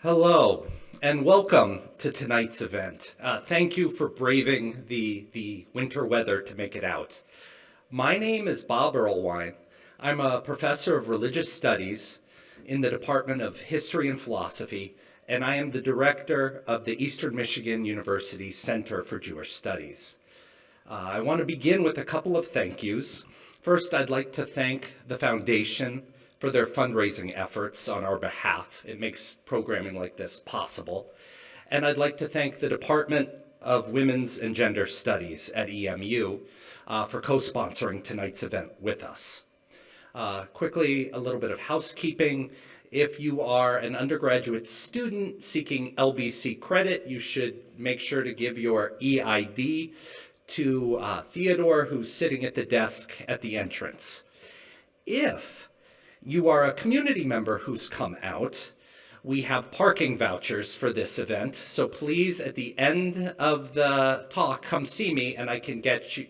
Hello, and welcome to tonight's event. Thank you for braving the winter weather to make it out. My name is Bob Erlewine. I'm a professor of religious studies in the Department of History and Philosophy, and I am the director of the Eastern Michigan University Center for Jewish Studies. I want to begin with a couple of thank yous. First, I'd like to thank the Foundation for their fundraising efforts on our behalf. It makes programming like this possible. And I'd like to thank the Department of Women's and Gender Studies at EMU for co-sponsoring tonight's event with us. Quickly, a little bit of housekeeping. If you are an undergraduate student seeking LBC credit, you should make sure to give your EID to Theodore, who's sitting at the desk at the entrance. If you are a community member who's come out, we have parking vouchers for this event, so please, at the end of the talk, come see me, and I can get you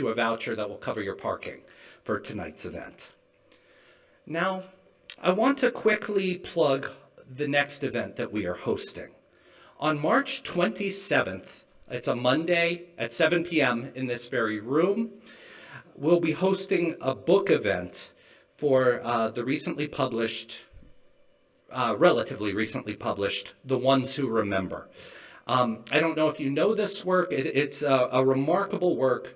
a voucher that will cover your parking for tonight's event. Now, I want to quickly plug the next event that we are hosting. On March 27th, it's a Monday at 7 p.m. in this very room, we'll be hosting a book event for the relatively recently published, The Ones Who Remember. I don't know if you know this work. It's a remarkable work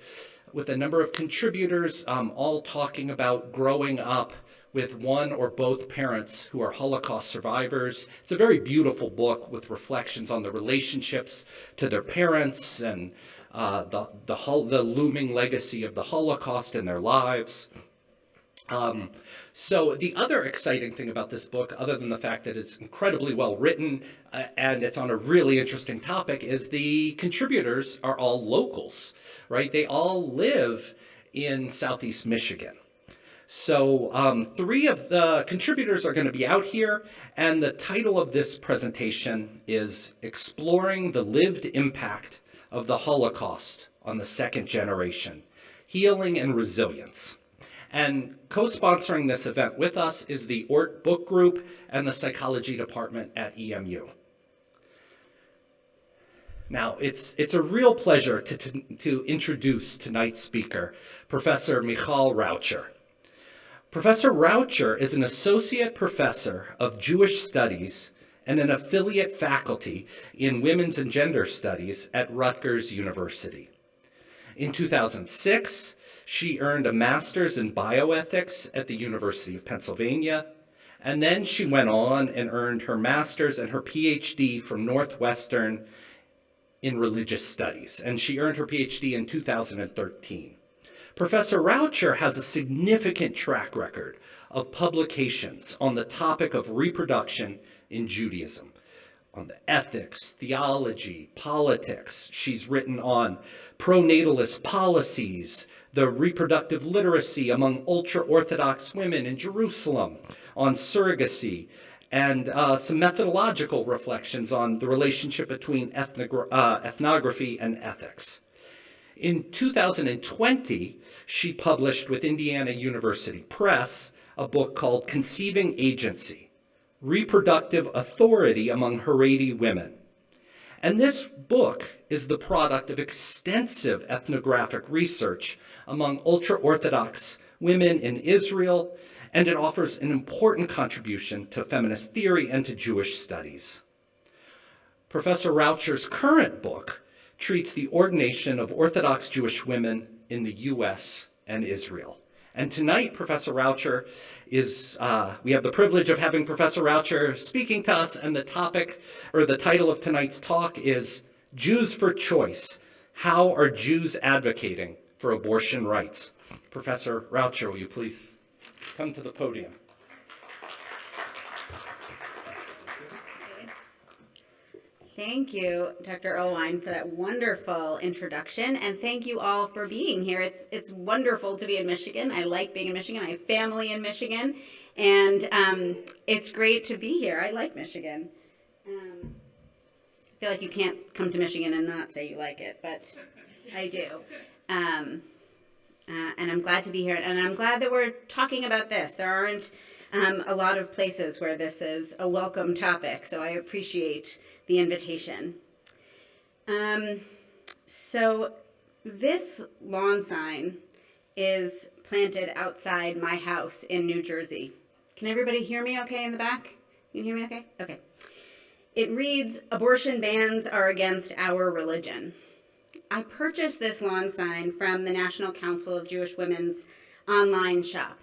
with a number of contributors all talking about growing up with one or both parents who are Holocaust survivors. It's a very beautiful book with reflections on the relationships to their parents and the looming legacy of the Holocaust in their lives. So the other exciting thing about this book, other than the fact that it's incredibly well written and it's on a really interesting topic, is the contributors are all locals, right? They all live in Southeast Michigan. So 3 of the contributors are going to be out here, and the title of this presentation is Exploring the Lived Impact of the Holocaust on the Second Generation, Healing and Resilience. And co-sponsoring this event with us is the Ort Book Group and the Psychology Department at EMU. Now, it's a real pleasure to introduce tonight's speaker, Professor Michal Raucher. Professor Raucher is an associate professor of Jewish studies and an affiliate faculty in women's and gender studies at Rutgers University. In 2006, she earned a master's in bioethics at the University of Pennsylvania, and then she went on and earned her master's and her PhD from Northwestern in religious studies, and she earned her PhD in 2013. Professor Raucher has a significant track record of publications on the topic of reproduction in Judaism, on the ethics, theology, politics. She's written on pronatalist policies, the reproductive literacy among ultra-Orthodox women in Jerusalem, on surrogacy, and some methodological reflections on the relationship between ethnography and ethics. In 2020, she published with Indiana University Press a book called Conceiving Agency, Reproductive Authority Among Haredi Women. And this book is the product of extensive ethnographic research among ultra-Orthodox women in Israel, and it offers an important contribution to feminist theory and to Jewish studies. Professor Raucher's current book treats the ordination of Orthodox Jewish women in the U.S. and Israel. And tonight, Professor Raucher we have the privilege of having Professor Raucher speaking to us, and the title of tonight's talk is Jews for Choice, How Are Jews Advocating for Abortion Rights? Professor Raucher, will you please come to the podium? Thank you, Dr. Erlewine, for that wonderful introduction, and thank you all for being here. It's wonderful to be in Michigan. I like being in Michigan. I have family in Michigan, and it's great to be here. I like Michigan. I feel like you can't come to Michigan and not say you like it, but I do. And I'm glad to be here, and I'm glad that we're talking about this. There aren't a lot of places where this is a welcome topic, so I appreciate the invitation. So this lawn sign is planted outside my house in New Jersey. Can everybody hear me okay in the back? You can hear me okay? Okay. It reads, "Abortion bans are against our religion." I purchased this lawn sign from the National Council of Jewish Women's online shop.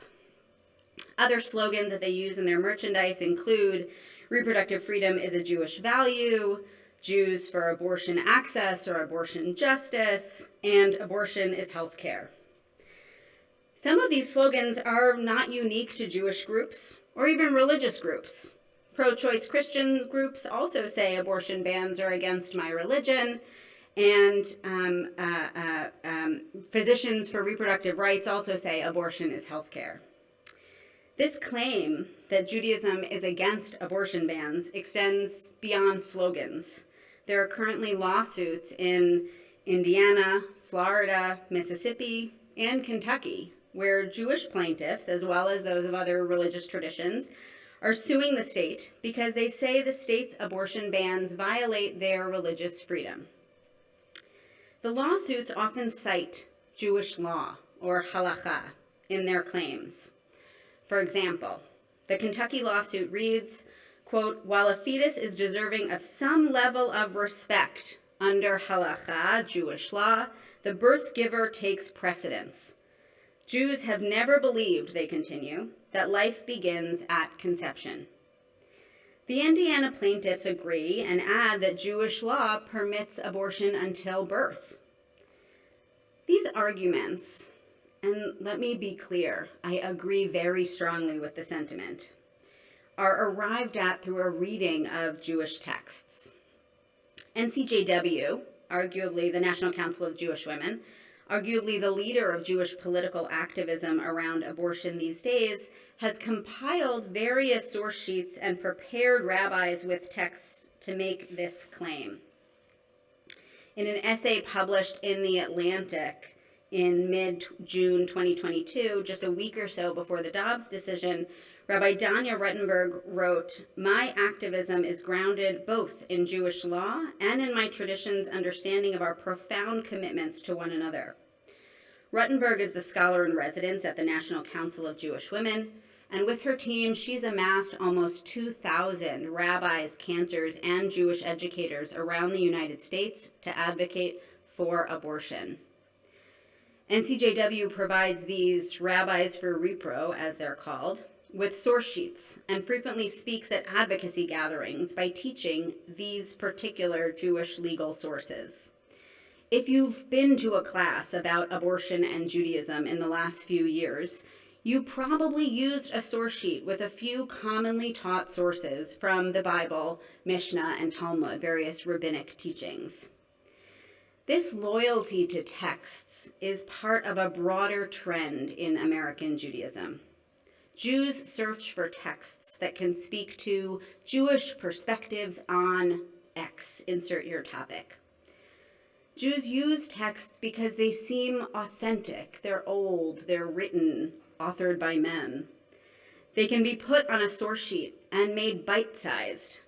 Other slogans that they use in their merchandise include reproductive freedom is a Jewish value, Jews for abortion access or abortion justice, and abortion is health care. Some of these slogans are not unique to Jewish groups or even religious groups. Pro-choice Christian groups also say abortion bans are against my religion, and physicians for reproductive rights also say abortion is health care. This claim that Judaism is against abortion bans extends beyond slogans. There are currently lawsuits in Indiana, Florida, Mississippi, and Kentucky where Jewish plaintiffs, as well as those of other religious traditions, are suing the state because they say the state's abortion bans violate their religious freedom. The lawsuits often cite Jewish law, or halakha, in their claims. For example, the Kentucky lawsuit reads, quote, "While a fetus is deserving of some level of respect under halakha, Jewish law, the birth giver takes precedence. Jews have never believed," they continue, "that life begins at conception." The Indiana plaintiffs agree and add that Jewish law permits abortion until birth. These arguments, and let me be clear, I agree very strongly with the sentiment, are arrived at through a reading of Jewish texts. NCJW, arguably the National Council of Jewish Women, arguably the leader of Jewish political activism around abortion these days, has compiled various source sheets and prepared rabbis with texts to make this claim. In an essay published in The Atlantic in mid-June 2022, just a week or so before the Dobbs decision, Rabbi Danya Ruttenberg wrote, "My activism is grounded both in Jewish law and in my tradition's understanding of our profound commitments to one another." Ruttenberg is the scholar in residence at the National Council of Jewish Women, and with her team, she's amassed almost 2,000 rabbis, cantors, and Jewish educators around the United States to advocate for abortion. NCJW provides these rabbis for repro, as they're called, with source sheets and frequently speaks at advocacy gatherings by teaching these particular Jewish legal sources. If you've been to a class about abortion and Judaism in the last few years, you probably used a source sheet with a few commonly taught sources from the Bible, Mishnah, and Talmud, various rabbinic teachings. This loyalty to texts is part of a broader trend in American Judaism. Jews search for texts that can speak to Jewish perspectives on X, insert your topic. Jews use texts because they seem authentic, they're old, they're written, authored by men. They can be put on a source sheet and made bite-sized.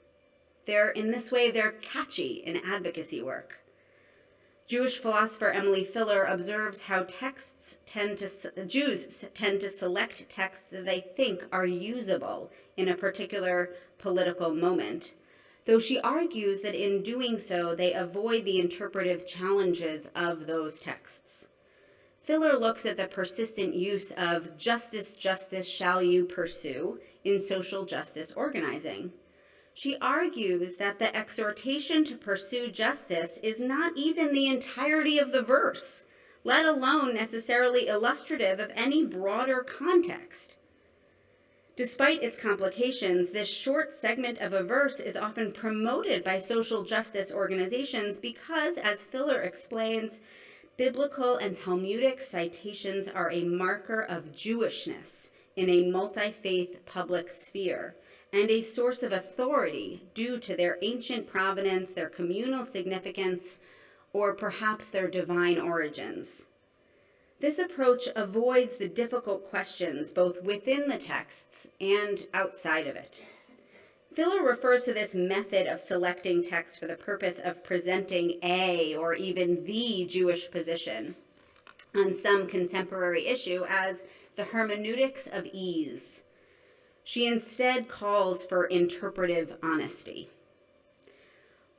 In this way, they're catchy in advocacy work. Jewish philosopher Emily Filler observes how Jews tend to select texts that they think are usable in a particular political moment, though she argues that in doing so, they avoid the interpretive challenges of those texts. Filler looks at the persistent use of justice, justice shall you pursue in social justice organizing. She argues that the exhortation to pursue justice is not even the entirety of the verse, let alone necessarily illustrative of any broader context. Despite its complications, this short segment of a verse is often promoted by social justice organizations because, as Filler explains, biblical and Talmudic citations are a marker of Jewishness in a multi-faith public sphere and a source of authority due to their ancient provenance, their communal significance, or perhaps their divine origins. This approach avoids the difficult questions both within the texts and outside of it. Filler refers to this method of selecting text for the purpose of presenting a or even the Jewish position on some contemporary issue as the hermeneutics of ease. She instead calls for interpretive honesty.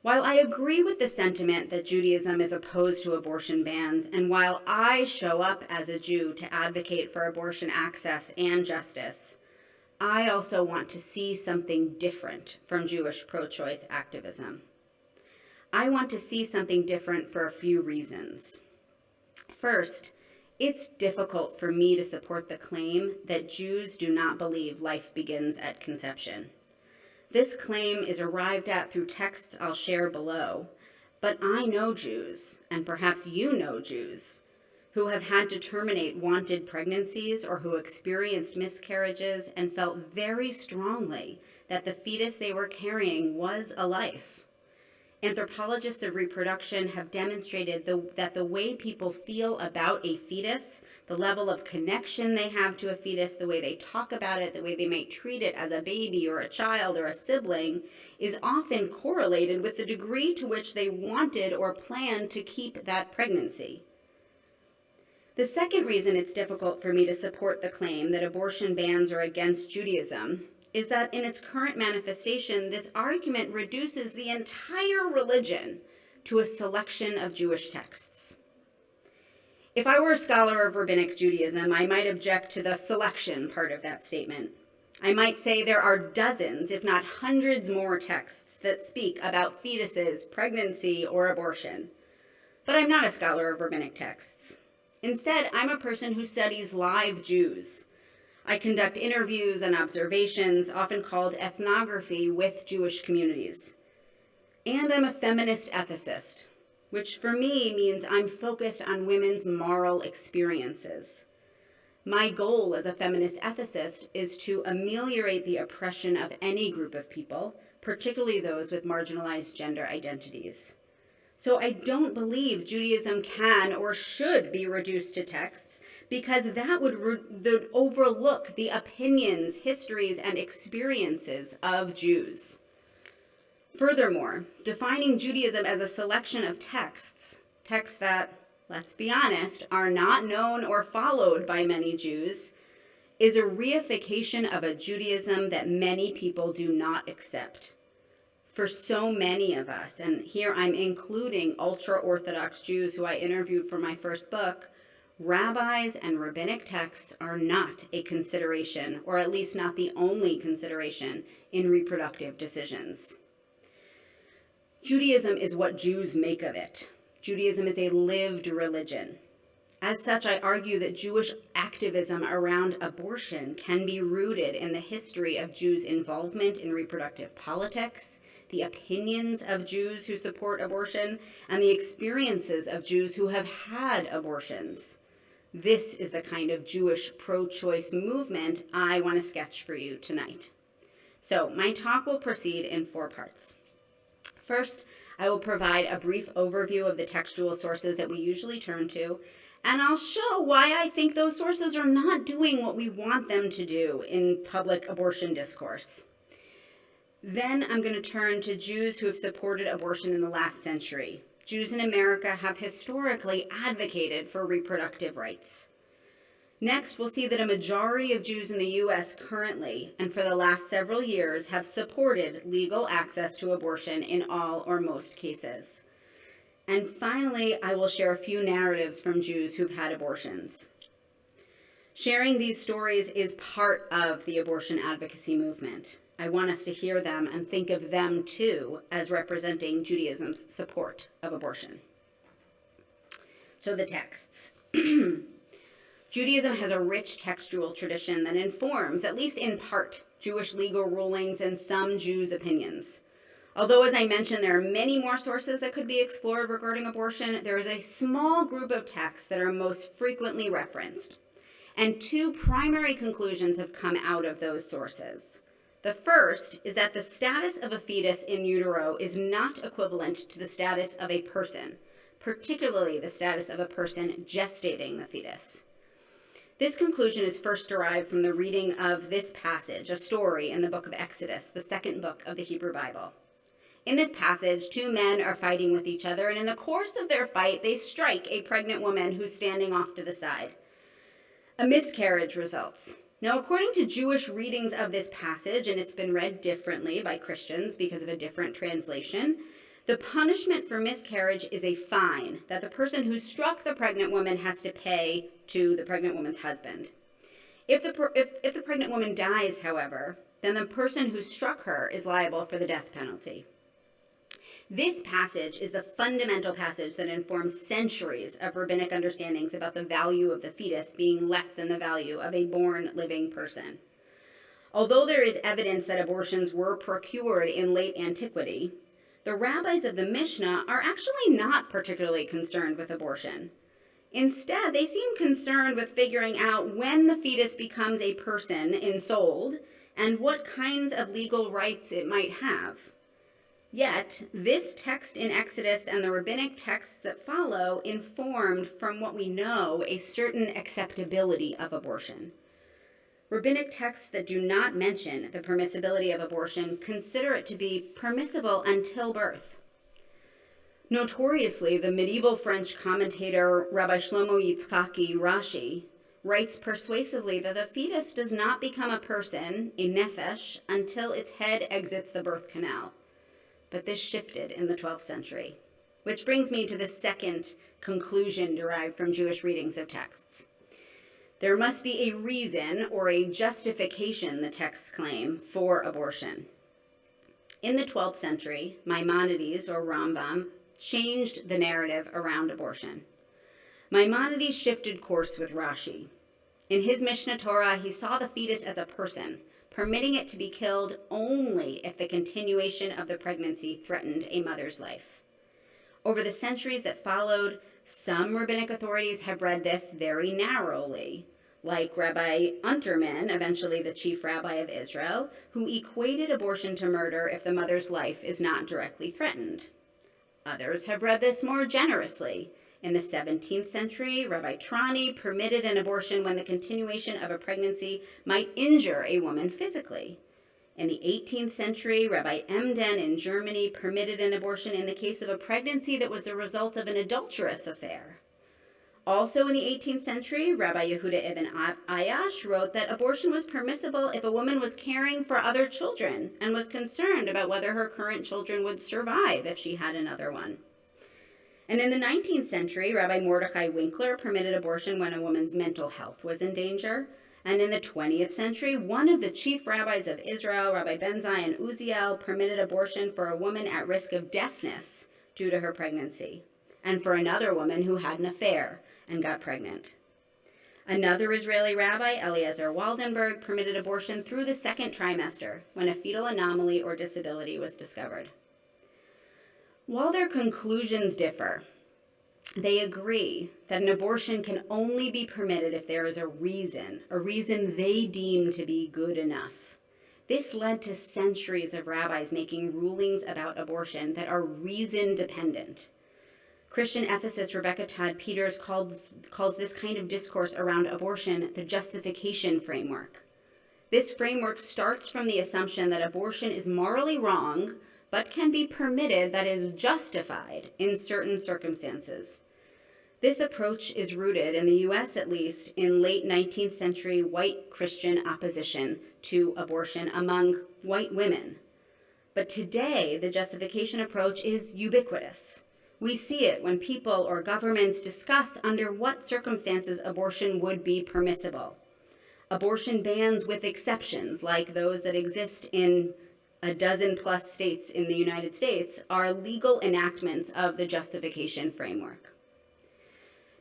While I agree with the sentiment that Judaism is opposed to abortion bans, and while I show up as a Jew to advocate for abortion access and justice, I also want to see something different from Jewish pro-choice activism. I want to see something different for a few reasons. First, it's difficult for me to support the claim that Jews do not believe life begins at conception. This claim is arrived at through texts I'll share below, but I know Jews, and perhaps you know Jews, who have had to terminate wanted pregnancies or who experienced miscarriages and felt very strongly that the fetus they were carrying was a life. Anthropologists of reproduction have demonstrated that the way people feel about a fetus, the level of connection they have to a fetus, the way they talk about it, the way they might treat it as a baby or a child or a sibling, is often correlated with the degree to which they wanted or planned to keep that pregnancy. The second reason it's difficult for me to support the claim that abortion bans are against Judaism is that in its current manifestation, this argument reduces the entire religion to a selection of Jewish texts. If I were a scholar of rabbinic Judaism, I might object to the selection part of that statement. I might say there are dozens, if not hundreds more texts that speak about fetuses, pregnancy, or abortion. But I'm not a scholar of rabbinic texts. Instead, I'm a person who studies live Jews. I conduct interviews and observations, often called ethnography, with Jewish communities. And I'm a feminist ethicist, which for me means I'm focused on women's moral experiences. My goal as a feminist ethicist is to ameliorate the oppression of any group of people, particularly those with marginalized gender identities. So I don't believe Judaism can or should be reduced to texts, because that would overlook the opinions, histories, and experiences of Jews. Furthermore, defining Judaism as a selection of texts that, let's be honest, are not known or followed by many Jews, is a reification of a Judaism that many people do not accept. For so many of us, and here I'm including ultra-Orthodox Jews who I interviewed for my first book, rabbis and rabbinic texts are not a consideration, or at least not the only consideration, in reproductive decisions. Judaism is what Jews make of it. Judaism is a lived religion. As such, I argue that Jewish activism around abortion can be rooted in the history of Jews' involvement in reproductive politics, the opinions of Jews who support abortion, and the experiences of Jews who have had abortions. This is the kind of Jewish pro-choice movement I want to sketch for you tonight. So my talk will proceed in 4 parts. First, I will provide a brief overview of the textual sources that we usually turn to, and I'll show why I think those sources are not doing what we want them to do in public abortion discourse. Then I'm going to turn to Jews who have supported abortion in the last century. Jews in America have historically advocated for reproductive rights. Next, we'll see that a majority of Jews in the U.S. currently, and for the last several years, have supported legal access to abortion in all or most cases. And finally, I will share a few narratives from Jews who've had abortions. Sharing these stories is part of the abortion advocacy movement. I want us to hear them and think of them, too, as representing Judaism's support of abortion. So the texts. Judaism has a rich textual tradition that informs, at least in part, Jewish legal rulings and some Jews' opinions. Although, as I mentioned, there are many more sources that could be explored regarding abortion, there is a small group of texts that are most frequently referenced. And 2 primary conclusions have come out of those sources. The first is that the status of a fetus in utero is not equivalent to the status of a person. particularly the status of a person gestating the fetus. This conclusion is first derived from the reading of this passage, a story in the book of Exodus, the second book of the Hebrew Bible. In this passage, two men are fighting with each other, and in the course of their fight, they strike a pregnant woman who's standing off to the side. A miscarriage results. Now, according to Jewish readings of this passage, and it's been read differently by Christians because of a different translation, the punishment for miscarriage is a fine that the person who struck the pregnant woman has to pay to the pregnant woman's husband. If the pregnant woman dies, however, then the person who struck her is liable for the death penalty. This passage is the fundamental passage that informs centuries of rabbinic understandings about the value of the fetus being less than the value of a born living person. Although there is evidence that abortions were procured in late antiquity, the rabbis of the Mishnah are actually not particularly concerned with abortion. Instead, they seem concerned with figuring out when the fetus becomes a person ensouled and what kinds of legal rights it might have. Yet, this text in Exodus and the rabbinic texts that follow informed, from what we know, a certain acceptability of abortion. Rabbinic texts that do not mention the permissibility of abortion consider it to be permissible until birth. Notoriously, the medieval French commentator Rabbi Shlomo Yitzchaki Rashi writes persuasively that the fetus does not become a person, a nephesh, until its head exits the birth canal. But this shifted in the 12th century, which brings me to the second conclusion derived from Jewish readings of texts. There must be a reason or a justification, the texts claim, for abortion. In the 12th century, Maimonides, or Rambam, changed the narrative around abortion. Maimonides shifted course with Rashi. In his Mishnah Torah, he saw the fetus as a person, permitting it to be killed only if the continuation of the pregnancy threatened a mother's life. Over the centuries that followed, some rabbinic authorities have read this very narrowly, like Rabbi Unterman, eventually the chief rabbi of Israel, who equated abortion to murder if the mother's life is not directly threatened. Others have read this more generously. In the 17th century, Rabbi Trani permitted an abortion when the continuation of a pregnancy might injure a woman physically. In the 18th century, Rabbi Emden in Germany permitted an abortion in the case of a pregnancy that was the result of an adulterous affair. Also in the 18th century, Rabbi Yehuda ibn Ayash wrote that abortion was permissible if a woman was caring for other children and was concerned about whether her current children would survive if she had another one. And in the 19th century, Rabbi Mordechai Winkler permitted abortion when a woman's mental health was in danger. And in the 20th century, one of the chief rabbis of Israel, Rabbi Ben Zion Uziel, permitted abortion for a woman at risk of deafness due to her pregnancy, and for another woman who had an affair and got pregnant. Another Israeli rabbi, Eliezer Waldenberg, permitted abortion through the second trimester when a fetal anomaly or disability was discovered. While their conclusions differ, they agree that an abortion can only be permitted if there is a reason they deem to be good enough. This led to centuries of rabbis making rulings about abortion that are reason-dependent. Christian ethicist Rebecca Todd Peters calls this kind of discourse around abortion the justification framework. This framework starts from the assumption that abortion is morally wrong, but can be permitted, that is, justified in certain circumstances. This approach is rooted, in the U.S. at least, in late 19th century white Christian opposition to abortion among white women. But today, the justification approach is ubiquitous. We see it when people or governments discuss under what circumstances abortion would be permissible. Abortion bans with exceptions, like those that exist in a dozen plus states in the United States, are legal enactments of the justification framework.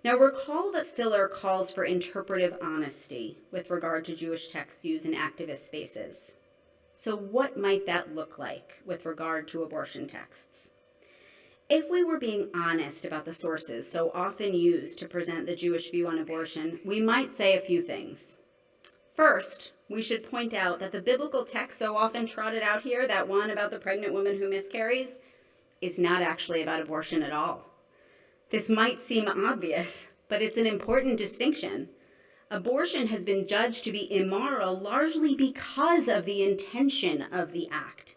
Now recall that Filler calls for interpretive honesty with regard to Jewish texts used in activist spaces. So what might that look like with regard to abortion texts? If we were being honest about the sources so often used to present the Jewish view on abortion, we might say a few things. First, we should point out that the biblical text so often trotted out here, that one about the pregnant woman who miscarries, is not actually about abortion at all. This might seem obvious, but it's an important distinction. Abortion has been judged to be immoral largely because of the intention of the act.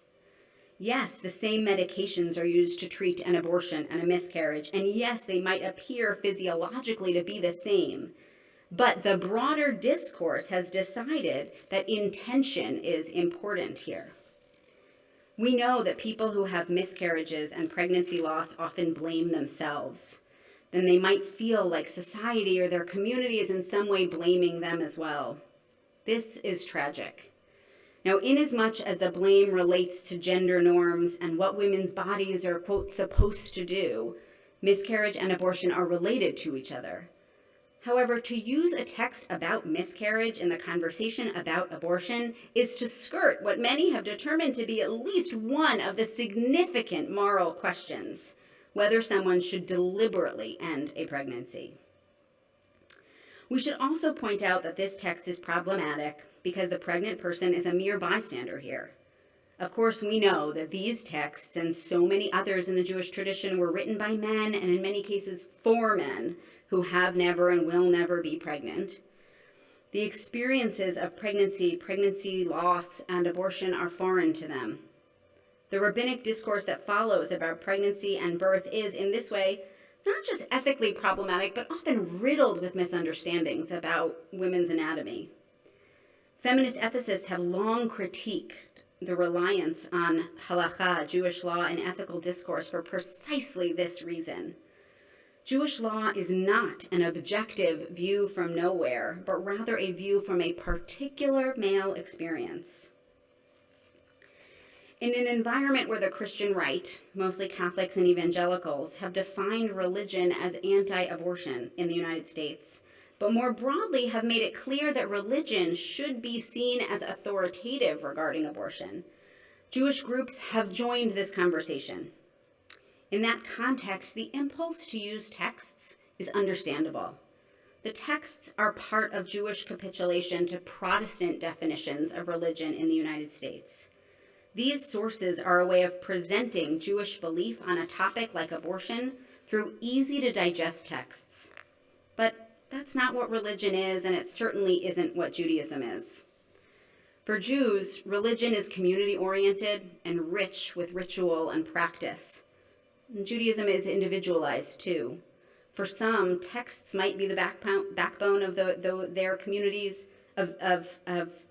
Yes, the same medications are used to treat an abortion and a miscarriage, and yes, they might appear physiologically to be the same. But the broader discourse has decided that intention is important here. We know that people who have miscarriages and pregnancy loss often blame themselves. Then they might feel like society or their community is in some way blaming them as well. This is tragic. Now, inasmuch as the blame relates to gender norms and what women's bodies are, quote, supposed to do, miscarriage and abortion are related to each other. However, to use a text about miscarriage in the conversation about abortion is to skirt what many have determined to be at least one of the significant moral questions: whether someone should deliberately end a pregnancy. We should also point out that this text is problematic because the pregnant person is a mere bystander here. Of course, we know that these texts and so many others in the Jewish tradition were written by men, and in many cases for men, who have never and will never be pregnant. The experiences of pregnancy loss, and abortion are foreign to them. The rabbinic discourse that follows about pregnancy and birth is, in this way, not just ethically problematic, but often riddled with misunderstandings about women's anatomy. Feminist ethicists have long critiqued the reliance on halakha, Jewish law, and ethical discourse for precisely this reason. Jewish law is not an objective view from nowhere, but rather a view from a particular male experience. In an environment where the Christian right, mostly Catholics and evangelicals, have defined religion as anti-abortion in the United States, but more broadly have made it clear that religion should be seen as authoritative regarding abortion, Jewish groups have joined this conversation. In that context, the impulse to use texts is understandable. The texts are part of Jewish capitulation to Protestant definitions of religion in the United States. These sources are a way of presenting Jewish belief on a topic like abortion through easy-to-digest texts. But that's not what religion is, and it certainly isn't what Judaism is. For Jews, religion is community-oriented and rich with ritual and practice. And Judaism is individualized, too. For some, texts might be the backbone of their communities, of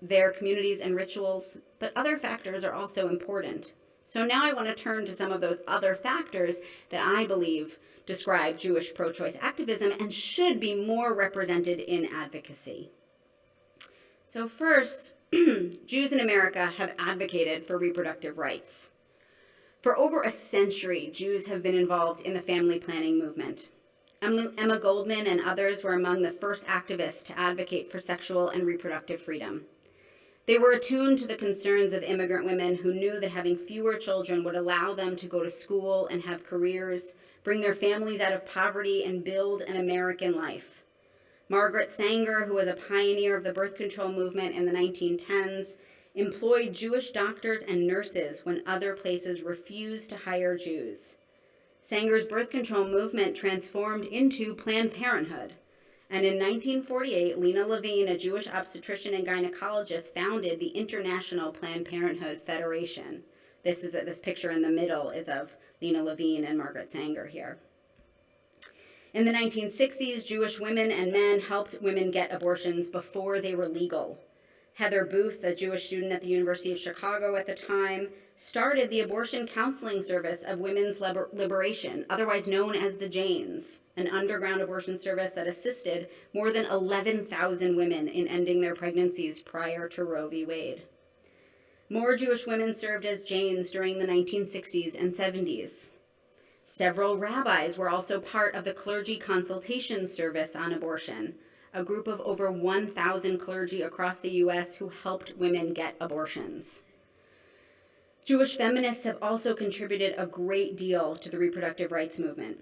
their communities and rituals, but other factors are also important. So now I want to turn to some of those other factors that I believe describe Jewish pro-choice activism and should be more represented in advocacy. So first, Jews in America have advocated for reproductive rights. For over a century, Jews have been involved in the family planning movement. Emma Goldman and others were among the first activists to advocate for sexual and reproductive freedom. They were attuned to the concerns of immigrant women who knew that having fewer children would allow them to go to school and have careers, bring their families out of poverty, and build an American life. Margaret Sanger, who was a pioneer of the birth control movement in the 1910s, employed Jewish doctors and nurses when other places refused to hire Jews. Sanger's birth control movement transformed into Planned Parenthood. And in 1948, Lena Levine, a Jewish obstetrician and gynecologist, founded the International Planned Parenthood Federation. This picture in the middle is of Lena Levine and Margaret Sanger here. In the 1960s, Jewish women and men helped women get abortions before they were legal. Heather Booth, a Jewish student at the University of Chicago at the time, started the abortion counseling service of Women's Liberation, otherwise known as the Janes, an underground abortion service that assisted more than 11,000 women in ending their pregnancies prior to Roe v. Wade. More Jewish women served as Janes during the 1960s and 70s. Several rabbis were also part of the Clergy Consultation Service on Abortion, a group of over 1,000 clergy across the U.S. who helped women get abortions. Jewish feminists have also contributed a great deal to the reproductive rights movement.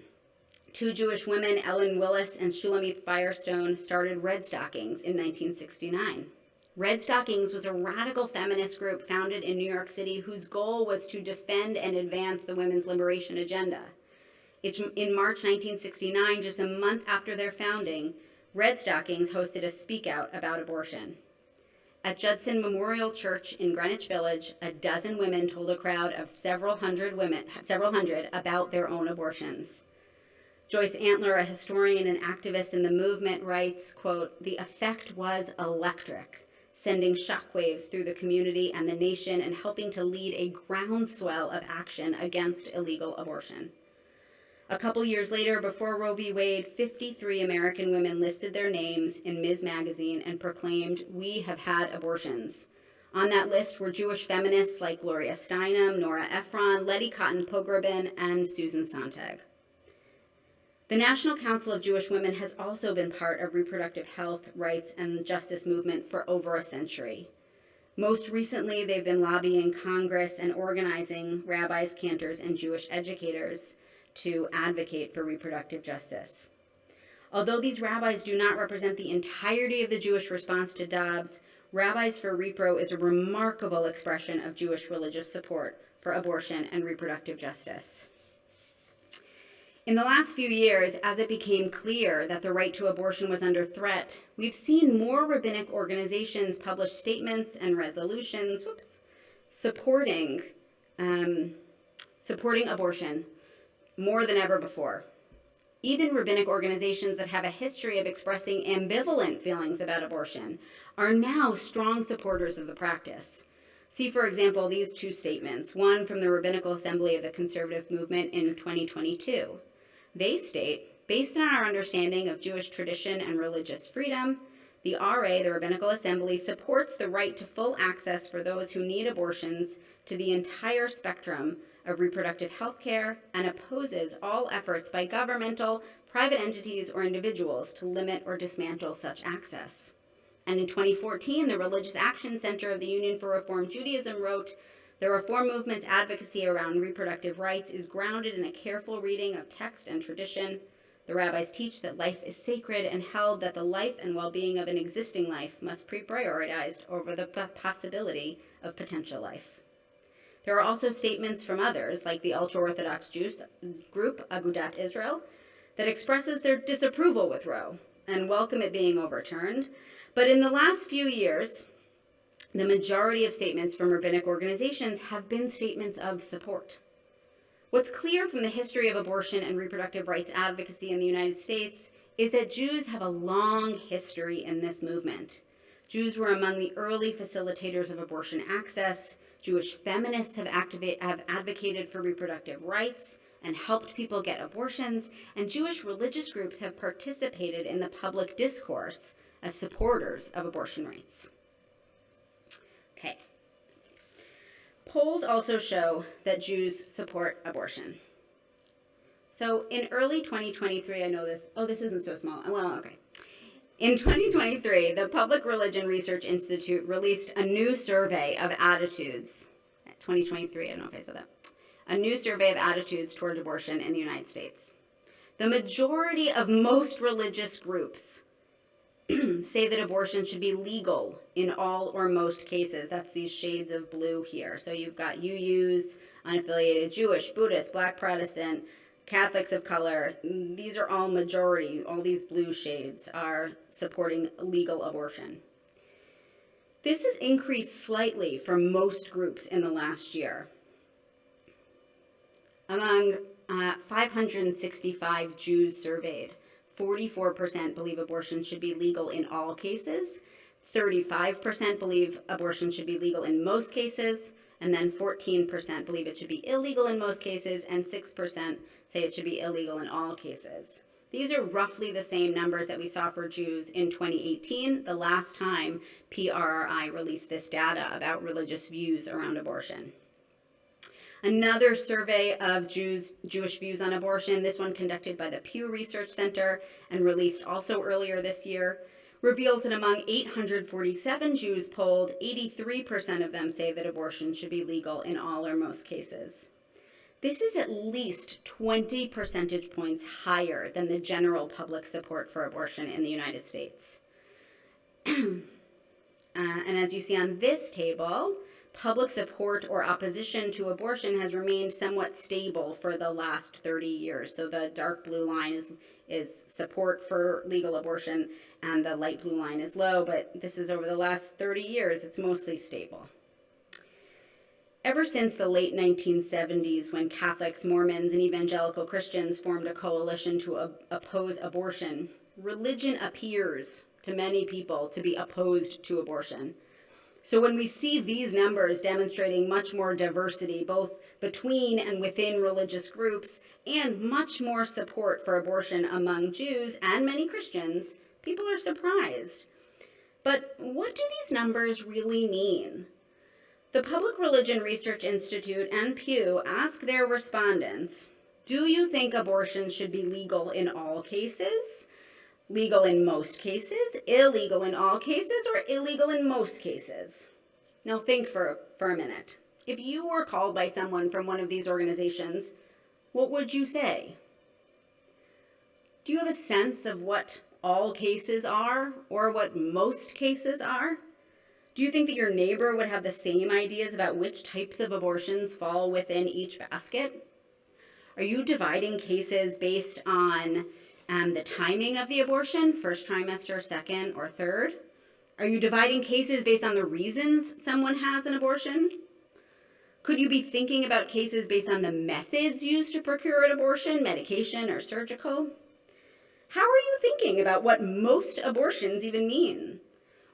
Two Jewish women, Ellen Willis and Shulamith Firestone, started Red Stockings in 1969. Red Stockings was a radical feminist group founded in New York City whose goal was to defend and advance the women's liberation agenda. In March 1969, just a month after their founding, Red Stockings hosted a speak out about abortion. At Judson Memorial Church in Greenwich Village, a dozen women told a crowd of several hundred about their own abortions. Joyce Antler, a historian and activist in the movement, writes, quote, "The effect was electric, sending shockwaves through the community and the nation and helping to lead a groundswell of action against illegal abortion." A couple years later, before Roe v. Wade, 53 American women listed their names in Ms. Magazine and proclaimed, "We have had abortions." On that list were Jewish feminists like Gloria Steinem, Nora Ephron, Letty Cotton Pogrebin, and Susan Sontag. The National Council of Jewish Women has also been part of reproductive health, rights, and justice movement for over a century. Most recently, they've been lobbying Congress and organizing rabbis, cantors, and Jewish educators to advocate for reproductive justice. Although these rabbis do not represent the entirety of the Jewish response to Dobbs, Rabbis for Repro is a remarkable expression of Jewish religious support for abortion and reproductive justice. In the last few years, as it became clear that the right to abortion was under threat, we've seen more rabbinic organizations publish statements and resolutions supporting abortion more than ever before. Even rabbinic organizations that have a history of expressing ambivalent feelings about abortion are now strong supporters of the practice. See, for example, these two statements, one from the Rabbinical Assembly of the Conservative Movement in 2022. They state, "Based on our understanding of Jewish tradition and religious freedom, the RA, the Rabbinical Assembly, supports the right to full access for those who need abortions to the entire spectrum of reproductive health care and opposes all efforts by governmental, private entities, or individuals to limit or dismantle such access." And in 2014, the Religious Action Center of the Union for Reform Judaism wrote, "The Reform movement's advocacy around reproductive rights is grounded in a careful reading of text and tradition. The rabbis teach that life is sacred and held that the life and well-being of an existing life must be prioritized over the possibility of potential life." There are also statements from others, like the ultra-Orthodox Jews group Agudat Israel, that expresses their disapproval with Roe and welcome it being overturned. But in the last few years, the majority of statements from rabbinic organizations have been statements of support. What's clear from the history of abortion and reproductive rights advocacy in the United States is that Jews have a long history in this movement. Jews were among the early facilitators of abortion access. Jewish feminists have advocated for reproductive rights and helped people get abortions, and Jewish religious groups have participated in the public discourse as supporters of abortion rights. Okay. Polls also show that Jews support abortion. So in early 2023, I know this, this isn't so small. Well, okay. In 2023, the Public Religion Research Institute released a new survey of attitudes. 2023, I don't know if I said that. A new survey of attitudes towards abortion in the United States. The majority of most religious groups say that abortion should be legal in all or most cases. That's these shades of blue here. So you've got UUs, unaffiliated Jewish, Buddhist, Black Protestant, Catholics of color. These are all majority. All these blue shades are supporting legal abortion. This has increased slightly for most groups in the last year. Among 565 Jews surveyed, 44% believe abortion should be legal in all cases, 35% believe abortion should be legal in most cases, and then 14% believe it should be illegal in most cases, and 6% say it should be illegal in all cases. These are roughly the same numbers that we saw for Jews in 2018, the last time PRRI released this data about religious views around abortion. Another survey of Jewish views on abortion, this one conducted by the Pew Research Center and released also earlier this year, reveals that among 847 Jews polled, 83% of them say that abortion should be legal in all or most cases. This is at least 20 percentage points higher than the general public support for abortion in the United States. And as you see on this table, public support or opposition to abortion has remained somewhat stable for the last 30 years. So the dark blue line is support for legal abortion, and the light blue line is low, but this is over the last 30 years, it's mostly stable. Ever since the late 1970s, when Catholics, Mormons, and evangelical Christians formed a coalition to oppose abortion, religion appears to many people to be opposed to abortion. So when we see these numbers demonstrating much more diversity, both between and within religious groups, and much more support for abortion among Jews and many Christians, people are surprised. But what do these numbers really mean? The Public Religion Research Institute and Pew ask their respondents, do you think abortion should be legal in all cases? Legal in most cases, illegal in all cases, or illegal in most cases? Now think for a minute. If you were called by someone from one of these organizations, what would you say? Do you have a sense of what all cases are, or what most cases are? Do you think that your neighbor would have the same ideas about which types of abortions fall within each basket? Are you dividing cases based on the timing of the abortion, first trimester, second, or third? Are you dividing cases based on the reasons someone has an abortion? Could you be thinking about cases based on the methods used to procure an abortion, medication, or surgical? How are you thinking about what most abortions even mean?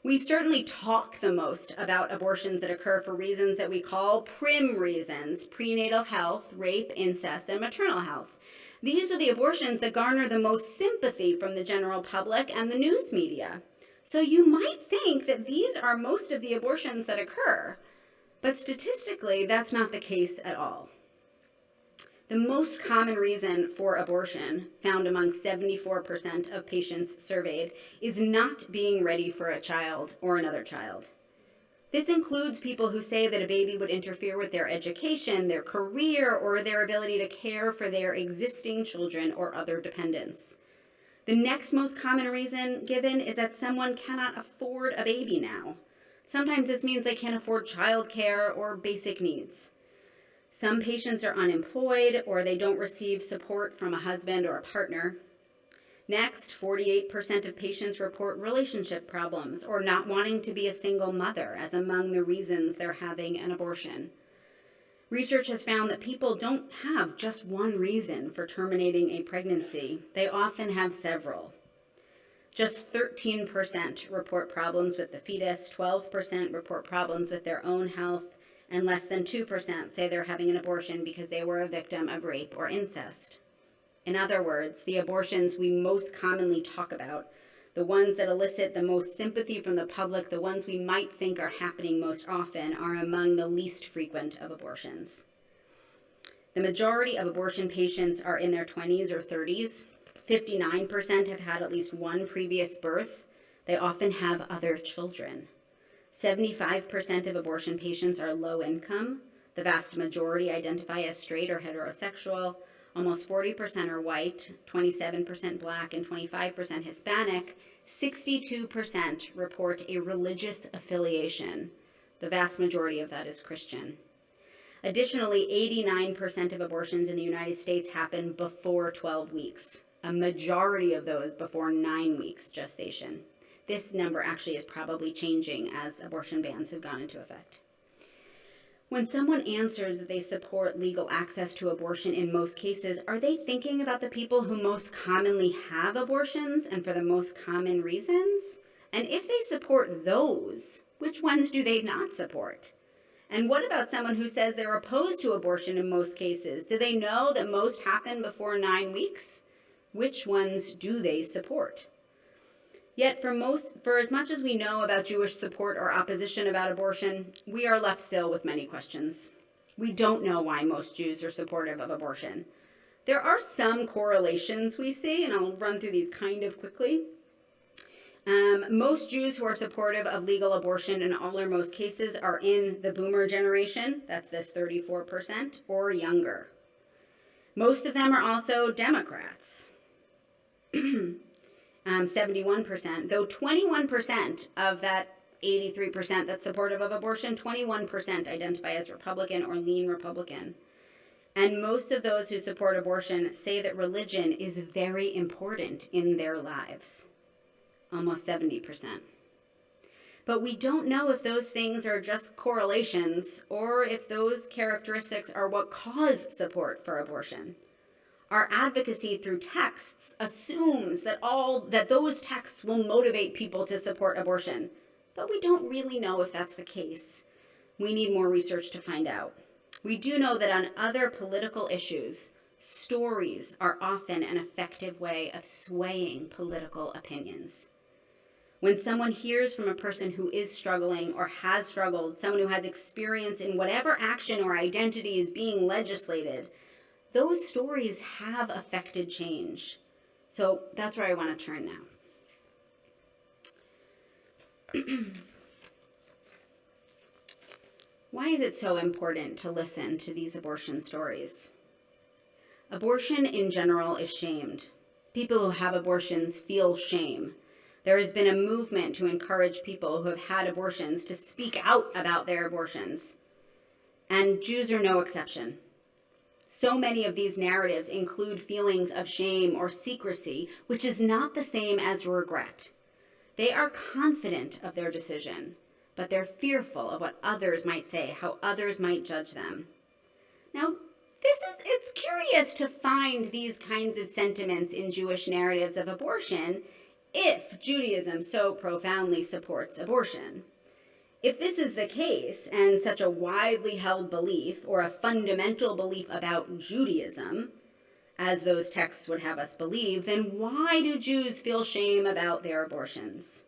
We certainly talk the most about abortions that occur for reasons that we call prim reasons: prenatal health, rape, incest, and maternal health. These are the abortions that garner the most sympathy from the general public and the news media. So you might think that these are most of the abortions that occur, but statistically, that's not the case at all. The most common reason for abortion, found among 74% of patients surveyed, is not being ready for a child or another child. This includes people who say that a baby would interfere with their education, their career, or their ability to care for their existing children or other dependents. The next most common reason given is that someone cannot afford a baby now. Sometimes this means they can't afford childcare or basic needs. Some patients are unemployed, or they don't receive support from a husband or a partner. Next, 48% of patients report relationship problems or not wanting to be a single mother as among the reasons they're having an abortion. Research has found that people don't have just one reason for terminating a pregnancy. They often have several. Just 13% report problems with the fetus, 12% report problems with their own health, and less than 2% say they're having an abortion because they were a victim of rape or incest. In other words, the abortions we most commonly talk about, the ones that elicit the most sympathy from the public, the ones we might think are happening most often, are among the least frequent of abortions. The majority of abortion patients are in their 20s or 30s. 59% have had at least one previous birth. They often have other children. 75% of abortion patients are low income. The vast majority identify as straight or heterosexual. Almost 40% are white, 27% black, and 25% Hispanic. 62% report a religious affiliation. The vast majority of that is Christian. Additionally, 89% of abortions in the United States happen before 12 weeks. A majority of those before 9 weeks gestation. This number actually is probably changing as abortion bans have gone into effect. When someone answers that they support legal access to abortion in most cases, are they thinking about the people who most commonly have abortions and for the most common reasons? And if they support those, which ones do they not support? And what about someone who says they're opposed to abortion in most cases? Do they know that most happen before 9 weeks? Which ones do they support? Yet for as much as we know about Jewish support or opposition about abortion, we are left still with many questions. We don't know why most Jews are supportive of abortion. There are some correlations we see, and I'll run through these kind of quickly. Most Jews who are supportive of legal abortion in all or most cases are in the boomer generation, that's this 34%, or younger. Most of them are also Democrats. 71%, though 21% of that 83% that's supportive of abortion, 21% identify as Republican or lean Republican. And most of those who support abortion say that religion is very important in their lives, almost 70%. But we don't know if those things are just correlations or if those characteristics are what cause support for abortion. Our advocacy through texts assumes that those texts will motivate people to support abortion, but we don't really know if that's the case. We need more research to find out. We do know that on other political issues, stories are often an effective way of swaying political opinions. When someone hears from a person who is struggling or has struggled, someone who has experience in whatever action or identity is being legislated, those stories have affected change. So that's where I want to turn now. Why is it so important to listen to these abortion stories? Abortion in general is shamed. People who have abortions feel shame. There has been a movement to encourage people who have had abortions to speak out about their abortions. And Jews are no exception. So many of these narratives include feelings of shame or secrecy, which is not the same as regret. They are confident of their decision, but they're fearful of what others might say, how others might judge them. Now, it's curious to find these kinds of sentiments in Jewish narratives of abortion if Judaism so profoundly supports abortion. If this is the case, and such a widely held belief, or a fundamental belief about Judaism, as those texts would have us believe, then why do Jews feel shame about their abortions?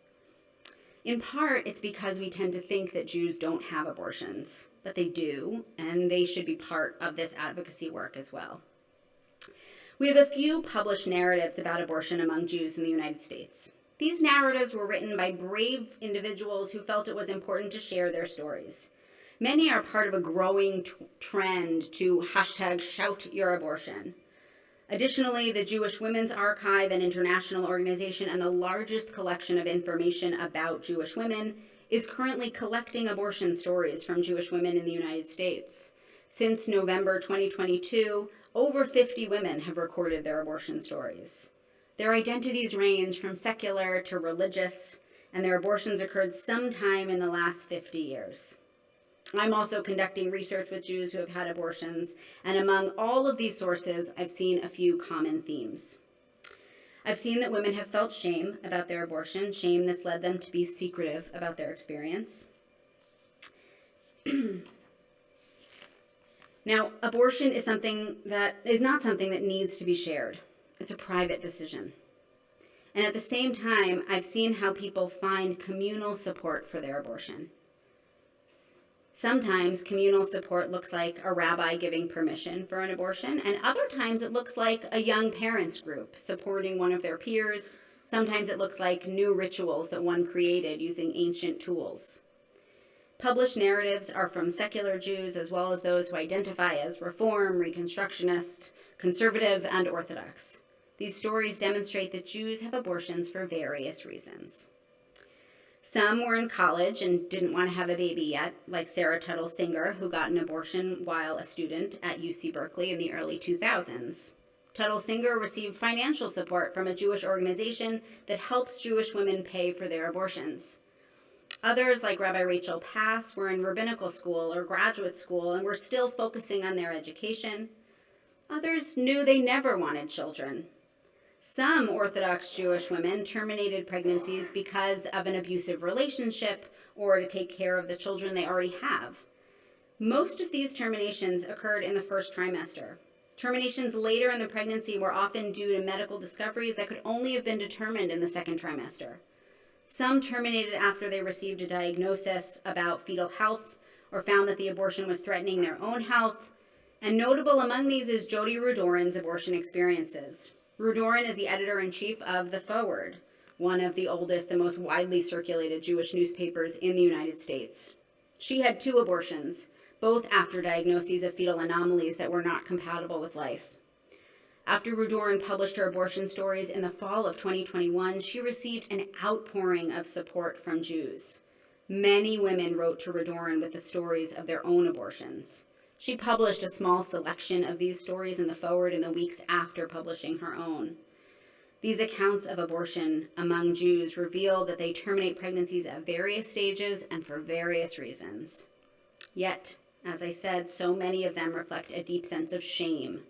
In part, it's because we tend to think that Jews don't have abortions, but they do, and they should be part of this advocacy work as well. We have a few published narratives about abortion among Jews in the United States. These narratives were written by brave individuals who felt it was important to share their stories. Many are part of a growing trend to #ShoutYourAbortion. Additionally, the Jewish Women's Archive, an international organization and the largest collection of information about Jewish women, is currently collecting abortion stories from Jewish women in the United States. Since November 2022, over 50 women have recorded their abortion stories. Their identities range from secular to religious, and their abortions occurred sometime in the last 50 years. I'm also conducting research with Jews who have had abortions, and among all of these sources, I've seen a few common themes. I've seen that women have felt shame about their abortion, shame that's led them to be secretive about their experience. Now, abortion is not something that needs to be shared. It's a private decision. And at the same time, I've seen how people find communal support for their abortion. Sometimes communal support looks like a rabbi giving permission for an abortion, and other times it looks like a young parents group supporting one of their peers. Sometimes it looks like new rituals that one created using ancient tools. Published narratives are from secular Jews as well as those who identify as Reform, Reconstructionist, Conservative, and Orthodox. These stories demonstrate that Jews have abortions for various reasons. Some were in college and didn't want to have a baby yet, like Sarah Tuttle Singer, who got an abortion while a student at UC Berkeley in the early 2000s. Tuttle Singer received financial support from a Jewish organization that helps Jewish women pay for their abortions. Others, like Rabbi Rachel Pass, were in rabbinical school or graduate school and were still focusing on their education. Others knew they never wanted children. Some Orthodox Jewish women terminated pregnancies because of an abusive relationship or to take care of the children they already have. Most of these terminations occurred in the first trimester. Terminations later in the pregnancy were often due to medical discoveries that could only have been determined in the second trimester. Some terminated after they received a diagnosis about fetal health or found that the abortion was threatening their own health. And notable among these is Jody Rudorin's abortion experiences. Rudorin is the editor-in-chief of The Forward, one of the oldest and most widely circulated Jewish newspapers in the United States. She had 2 abortions, both after diagnoses of fetal anomalies that were not compatible with life. After Rudorin published her abortion stories in the fall of 2021, she received an outpouring of support from Jews. Many women wrote to Radorin with the stories of their own abortions. She published a small selection of these stories in the foreword in the weeks after publishing her own. These accounts of abortion among Jews reveal that they terminate pregnancies at various stages and for various reasons. Yet, as I said, so many of them reflect a deep sense of shame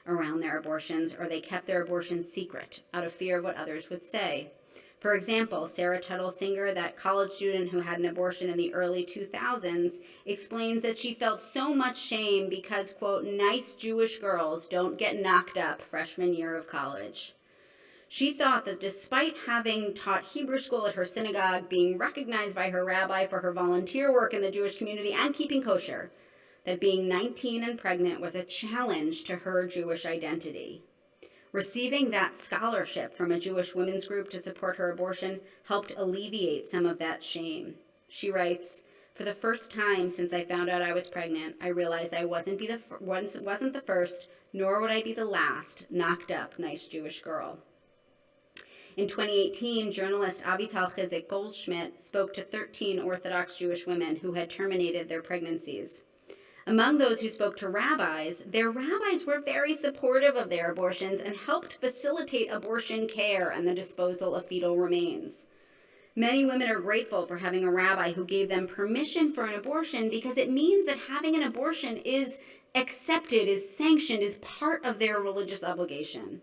around their abortions, or they kept their abortions secret out of fear of what others would say. For example, Sarah Tuttle Singer, that college student who had an abortion in the early 2000s, explains that she felt so much shame because, quote, nice Jewish girls don't get knocked up freshman year of college. She thought that despite having taught Hebrew school at her synagogue, being recognized by her rabbi for her volunteer work in the Jewish community, and keeping kosher, that being 19 and pregnant was a challenge to her Jewish identity. Receiving that scholarship from a Jewish women's group to support her abortion helped alleviate some of that shame. She writes, "For the first time since I found out I was pregnant, I realized I wasn't the first, nor would I be the last knocked up nice Jewish girl." In 2018, journalist Avital Chizik Goldschmidt spoke to 13 Orthodox Jewish women who had terminated their pregnancies. Among those who spoke to rabbis, their rabbis were very supportive of their abortions and helped facilitate abortion care and the disposal of fetal remains. Many women are grateful for having a rabbi who gave them permission for an abortion because it means that having an abortion is accepted, is sanctioned, is part of their religious obligation.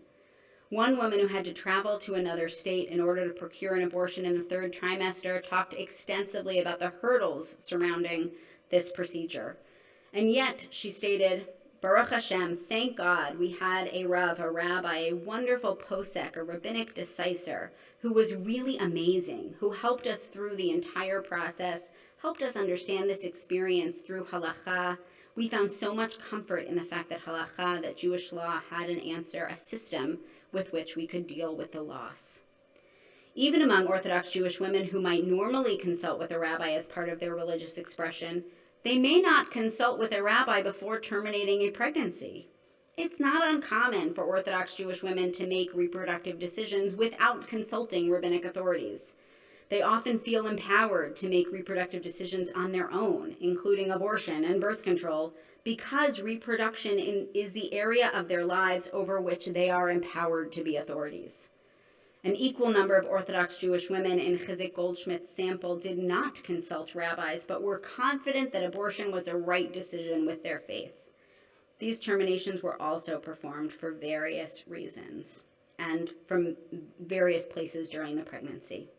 One woman who had to travel to another state in order to procure an abortion in the third trimester talked extensively about the hurdles surrounding this procedure. And yet, she stated, Baruch Hashem, thank God we had a Rav, a rabbi, a wonderful posek, a rabbinic decisor, who was really amazing, who helped us through the entire process, helped us understand this experience through halakha. We found so much comfort in the fact that halakha, that Jewish law, had an answer, a system with which we could deal with the loss. Even among Orthodox Jewish women who might normally consult with a rabbi as part of their religious expression, they may not consult with a rabbi before terminating a pregnancy. It's not uncommon for Orthodox Jewish women to make reproductive decisions without consulting rabbinic authorities. They often feel empowered to make reproductive decisions on their own, including abortion and birth control, because reproduction is the area of their lives over which they are empowered to be authorities. An equal number of Orthodox Jewish women in Chizik Goldschmidt's sample did not consult rabbis, but were confident that abortion was a right decision with their faith. These terminations were also performed for various reasons and from various places during the pregnancy.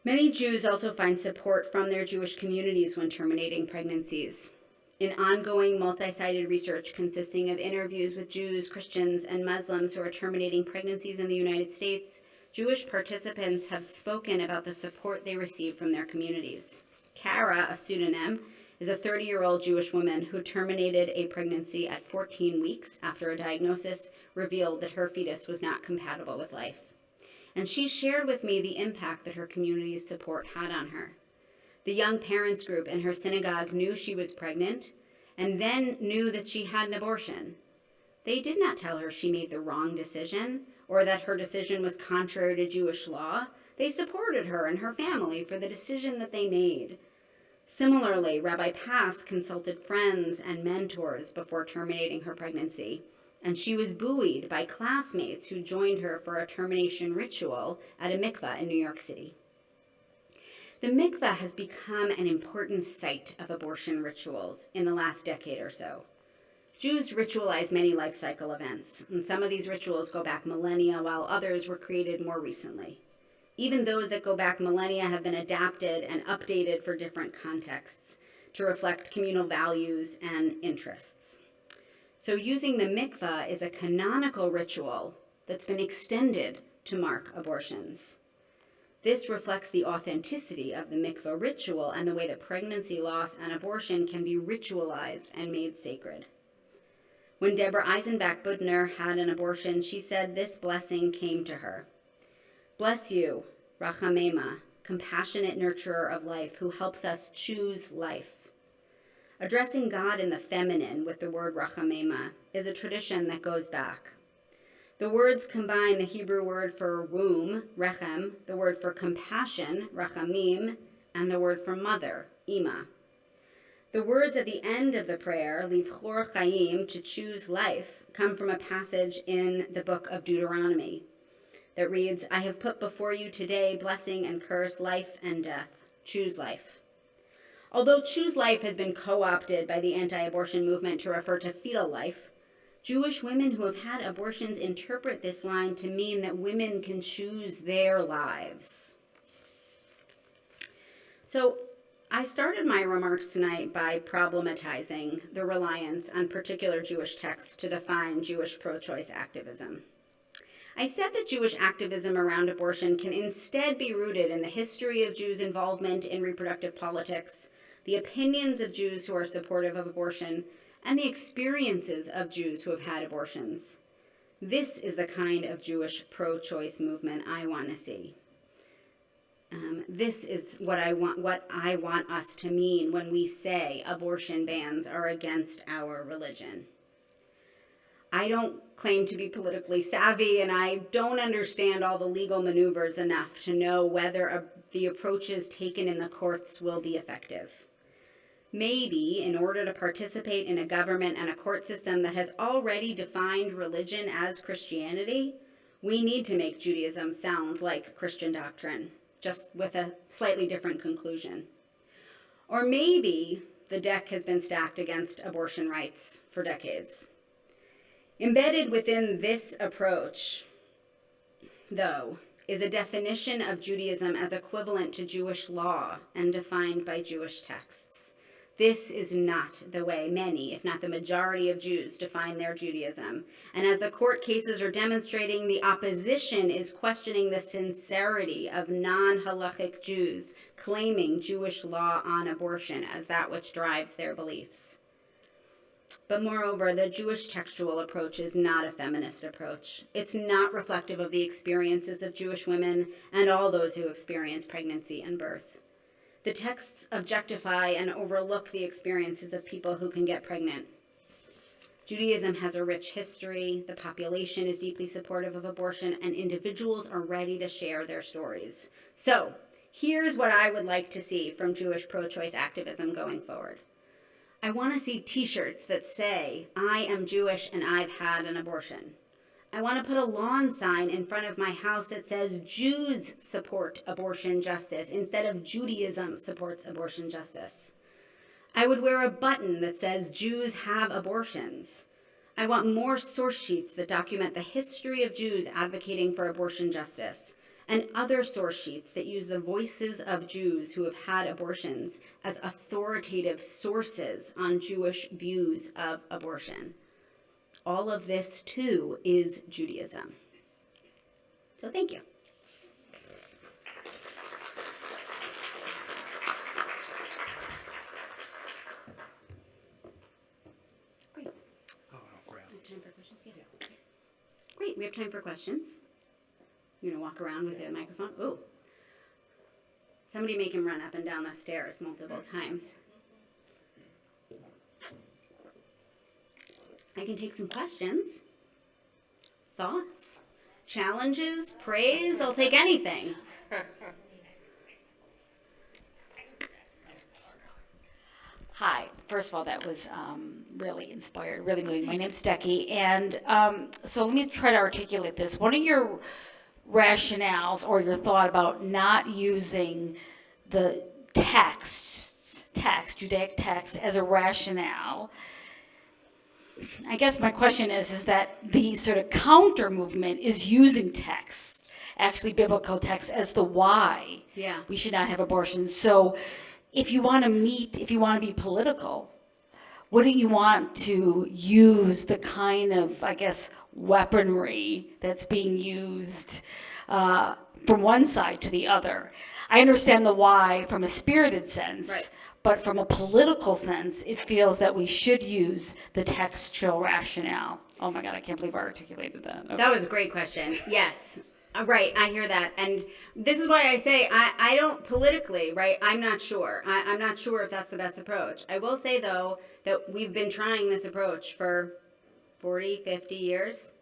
Many Jews also find support from their Jewish communities when terminating pregnancies. In ongoing multi-sided research consisting of interviews with Jews, Christians, and Muslims who are terminating pregnancies in the United States, Jewish participants have spoken about the support they receive from their communities. Kara, a pseudonym, is a 30-year-old Jewish woman who terminated a pregnancy at 14 weeks after a diagnosis revealed that her fetus was not compatible with life. And she shared with me the impact that her community's support had on her. The young parents group in her synagogue knew she was pregnant and then knew that she had an abortion. They did not tell her she made the wrong decision or that her decision was contrary to Jewish law. They supported her and her family for the decision that they made. Similarly, Rabbi Pass consulted friends and mentors before terminating her pregnancy, and she was buoyed by classmates who joined her for a termination ritual at a mikveh in New York City. The mikveh has become an important site of abortion rituals in the last decade or so. Jews ritualize many life cycle events, and some of these rituals go back millennia, while others were created more recently. Even those that go back millennia have been adapted and updated for different contexts to reflect communal values and interests. So using the mikveh is a canonical ritual that's been extended to mark abortions. This reflects the authenticity of the mikveh ritual and the way that pregnancy loss and abortion can be ritualized and made sacred. When Deborah Eisenbach Budner had an abortion, she said this blessing came to her. Bless you, Rachamema, compassionate nurturer of life, who helps us choose life. Addressing God in the feminine with the word Rachamema is a tradition that goes back. The words combine the Hebrew word for womb, rechem, the word for compassion, rachamim, and the word for mother, ima. The words at the end of the prayer, Livchor Chaim, to choose life, come from a passage in the book of Deuteronomy that reads, I have put before you today blessing and curse, life and death. Choose life. Although choose life has been co-opted by the anti-abortion movement to refer to fetal life, Jewish women who have had abortions interpret this line to mean that women can choose their lives. So I started my remarks tonight by problematizing the reliance on particular Jewish texts to define Jewish pro-choice activism. I said that Jewish activism around abortion can instead be rooted in the history of Jews' involvement in reproductive politics, the opinions of Jews who are supportive of abortion, and the experiences of Jews who have had abortions. This is the kind of Jewish pro-choice movement I want to see. This is what I want us to mean when we say abortion bans are against our religion. I don't claim to be politically savvy, and I don't understand all the legal maneuvers enough to know whether the approaches taken in the courts will be effective. Maybe, in order to participate in a government and a court system that has already defined religion as Christianity, we need to make Judaism sound like Christian doctrine, just with a slightly different conclusion. Or maybe the deck has been stacked against abortion rights for decades. Embedded within this approach, though, is a definition of Judaism as equivalent to Jewish law and defined by Jewish texts. This is not the way many, if not the majority of Jews, define their Judaism. And as the court cases are demonstrating, the opposition is questioning the sincerity of non-halachic Jews claiming Jewish law on abortion as that which drives their beliefs. But moreover, the Jewish textual approach is not a feminist approach. It's not reflective of the experiences of Jewish women and all those who experience pregnancy and birth. The texts objectify and overlook the experiences of people who can get pregnant. Judaism has a rich history, the population is deeply supportive of abortion, and individuals are ready to share their stories. So, here's what I would like to see from Jewish pro-choice activism going forward. I want to see t-shirts that say, I am Jewish and I've had an abortion. I want to put a lawn sign in front of my house that says Jews support abortion justice instead of Judaism supports abortion justice. I would wear a button that says Jews have abortions. I want more source sheets that document the history of Jews advocating for abortion justice, and other source sheets that use the voices of Jews who have had abortions as authoritative sources on Jewish views of abortion. All of this, too, is Judaism. So thank you. Great. Oh, no, grab. We have time for questions? Yeah. Great, we have time for questions. You're going to walk around with a microphone? Oh. Somebody make him run up and down the stairs multiple times. I can take some questions, thoughts, challenges, praise. I'll take anything. Hi. First of all, that was really inspired, really moving. My name's Decky, and so let me try to articulate this. One of your rationales or your thought about not using the Judaic text as a rationale, I guess my question is that the sort of counter movement is using text, actually biblical text, as the why we should not have abortions. So if you want to be political, wouldn't you want to use the kind of, I guess, weaponry that's being used from one side to the other? I understand the why from a spirited sense. Right. But from a political sense, it feels that we should use the textual rationale. Oh my God, I can't believe I articulated that. Okay. That was a great question. Yes. Right, I hear that. And this is why I say I don't politically, right, I'm not sure. I'm not sure if that's the best approach. I will say, though, that we've been trying this approach for 40, 50 years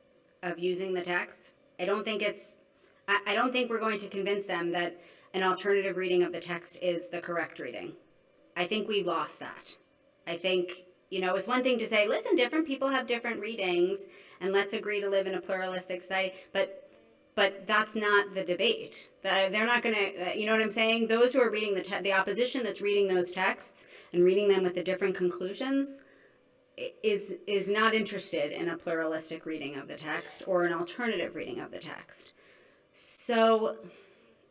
of using the text. I don't think we're going to convince them that an alternative reading of the text is the correct reading. I think we lost that. I think, it's one thing to say, listen, different people have different readings, and let's agree to live in a pluralistic society, but that's not the debate. They're not going to, you know what I'm saying? Those who are reading the opposition that's reading those texts and reading them with the different conclusions is not interested in a pluralistic reading of the text or an alternative reading of the text. So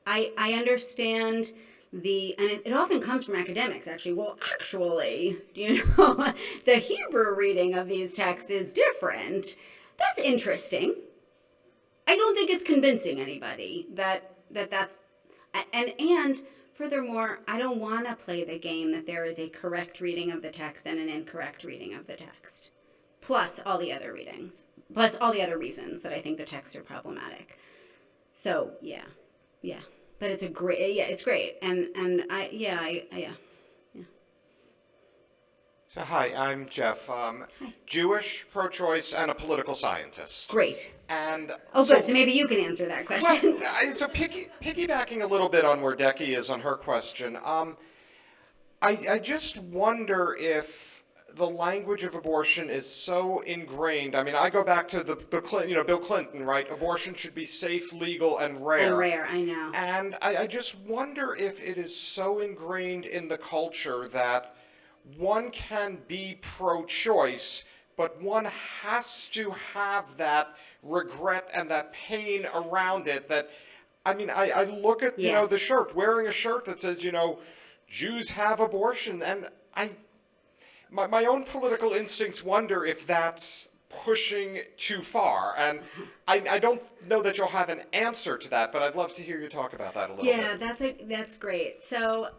I understand and it often comes from academics, actually. Well, actually, the Hebrew reading of these texts is different. That's interesting. I don't think it's convincing anybody that's, and furthermore, I don't want to play the game that there is a correct reading of the text and an incorrect reading of the text, plus all the other readings, plus all the other reasons that I think the texts are problematic. So, yeah. But it's it's great. And yeah. So hi, I'm Jeff. Jewish, pro-choice, and a political scientist. Great. And good. So maybe you can answer that question. Well, so piggybacking a little bit on where Decky is on her question, I just wonder if the language of abortion is so ingrained. I mean, I go back to the Clinton, Bill Clinton, right? Abortion should be safe, legal, and rare. And rare, I know. And I just wonder if it is so ingrained in the culture that one can be pro-choice, but one has to have that regret and that pain around it. That, I mean, I look at, the shirt, wearing a shirt that says, Jews have abortion, and my own political instincts wonder if that's pushing too far. And I don't know that you'll have an answer to that, but I'd love to hear you talk about that a little bit. Yeah, that's great. So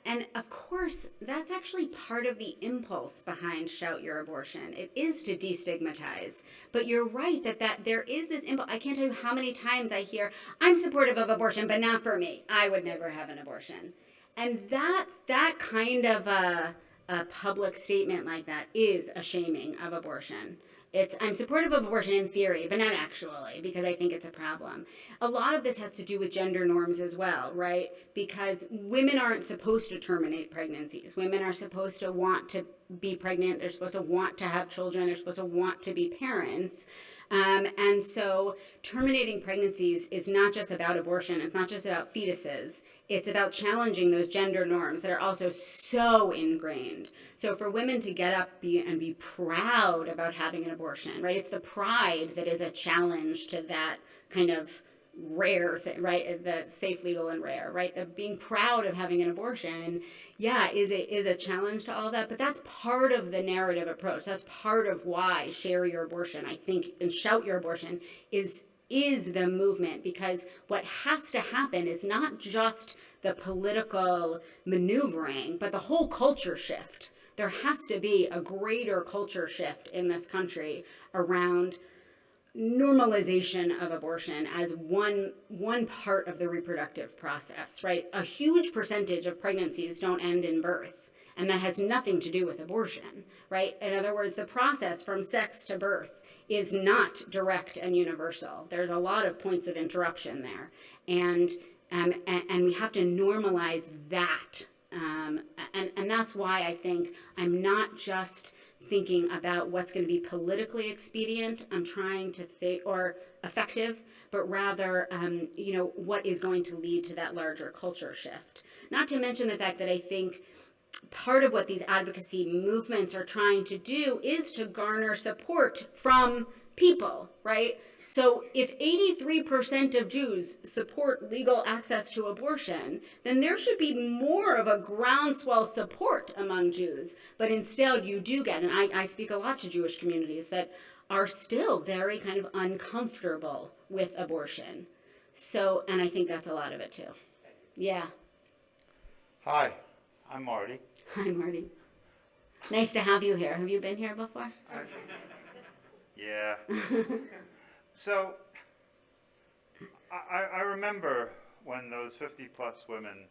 and of course, that's actually part of the impulse behind Shout Your Abortion. It is to destigmatize. But you're right that there is this impulse. I can't tell you how many times I hear, I'm supportive of abortion, but not for me. I would never have an abortion. And that kind of a public statement like that is a shaming of abortion. I'm supportive of abortion in theory, but not actually, because I think it's a problem. A lot of this has to do with gender norms as well, right? Because women aren't supposed to terminate pregnancies. Women are supposed to want to be pregnant. They're supposed to want to have children. They're supposed to want to be parents. And so terminating pregnancies is not just about abortion. It's not just about fetuses. It's about challenging those gender norms that are also so ingrained. So for women to get up and be proud about having an abortion, right? It's the pride that is a challenge to that kind of rare thing, right? The safe, legal, and rare, right? The being proud of having an abortion, is a challenge to all that. But that's part of the narrative approach. That's part of why Share Your Abortion, I think, and Shout Your Abortion is the movement, because what has to happen is not just the political maneuvering, but the whole culture shift. There has to be a greater culture shift in this country around normalization of abortion as one part of the reproductive process, right? A huge percentage of pregnancies don't end in birth, and that has nothing to do with abortion, right? In other words, the process from sex to birth is not direct and universal. There's a lot of points of interruption there, and we have to normalize that, and that's why I think I'm not just thinking about what's going to be politically expedient. I'm trying to think, or effective, but rather, what is going to lead to that larger culture shift. Not to mention the fact that I think part of what these advocacy movements are trying to do is to garner support from people, right? So if 83% of Jews support legal access to abortion, then there should be more of a groundswell support among Jews. But instead you do get, and I speak a lot to Jewish communities that are still very kind of uncomfortable with abortion. So, and I think that's a lot of it too. Yeah. Hi, I'm Marty. Hi, Marty. Nice to have you here. Have you been here before? Yeah. So, I remember when those 50-plus women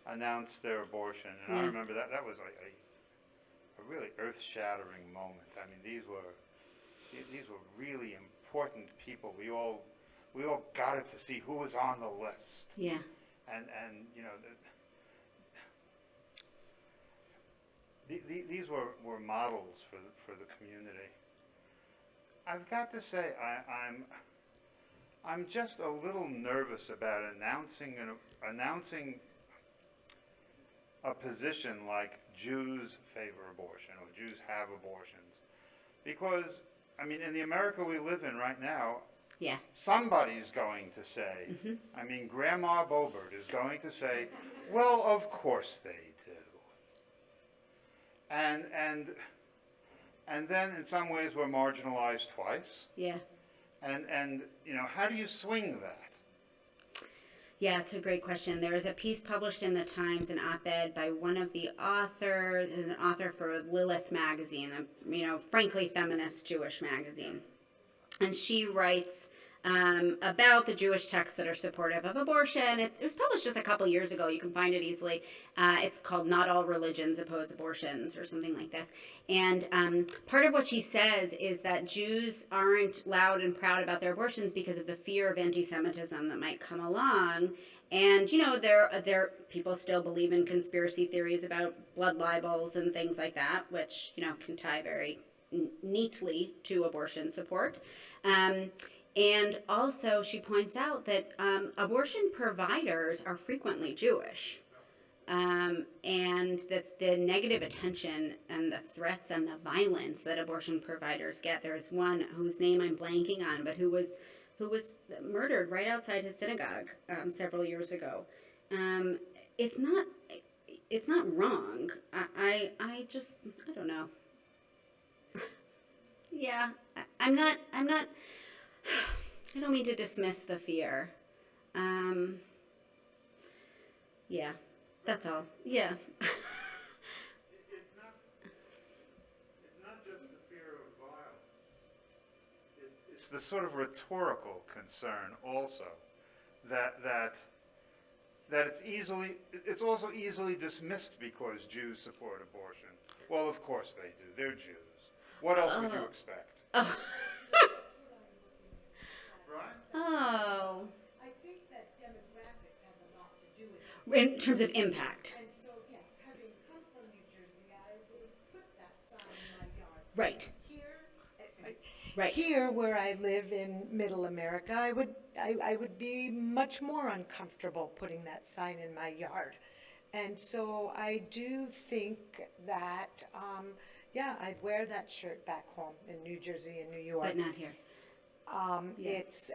announced their abortion, and I remember that was like a really earth-shattering moment. I mean, these were really important people. we all got it to see who was on the list. Yeah. And you know, these were models for the community. I've got to say, I'm just a little nervous about announcing a position like Jews favor abortion or Jews have abortions, because I mean, in the America we live in right now, Yeah. somebody's going to say, I mean, Grandma Bobert is going to say, well, of course they do. And then in some ways we're marginalized twice. Yeah. And you know, how do you swing that? Yeah, it's a great question. There is a piece published in the Times, an op-ed by one of the authors, an author for Lilith magazine, a, you know, frankly feminist Jewish magazine. And she writes about the Jewish texts that are supportive of abortion. It was published just a couple years ago. You can find it easily. It's called Not All Religions Oppose Abortions or something like this. And part of what she says is that Jews aren't loud and proud about their abortions because of the fear of anti-Semitism that might come along. And, you know, there people still believe in conspiracy theories about blood libels and things like that, which, you know, can tie very neatly to abortion support. And also, she points out that abortion providers are frequently Jewish, and that the negative attention and the threats and the violence that abortion providers get. There's one whose name I'm blanking on, but who was murdered right outside his synagogue several years ago. It's not wrong. I don't know. Yeah, I'm not. I don't mean to dismiss the fear. Yeah, that's all. Yeah. It's not just the fear of violence. It's the sort of rhetorical concern also that it's also easily dismissed because Jews support abortion. Well, of course they do. They're Jews. What else would you expect? Right? Oh. I think that demographics has a lot to do with it. In terms of impact. And so, yeah, having come from New Jersey, I would put that sign in my yard. Right. Right. Here, where I live in Middle America, I would be much more uncomfortable putting that sign in my yard. And so I do think that, yeah, I'd wear that shirt back home in New Jersey and New York. But not here. Yeah. It's,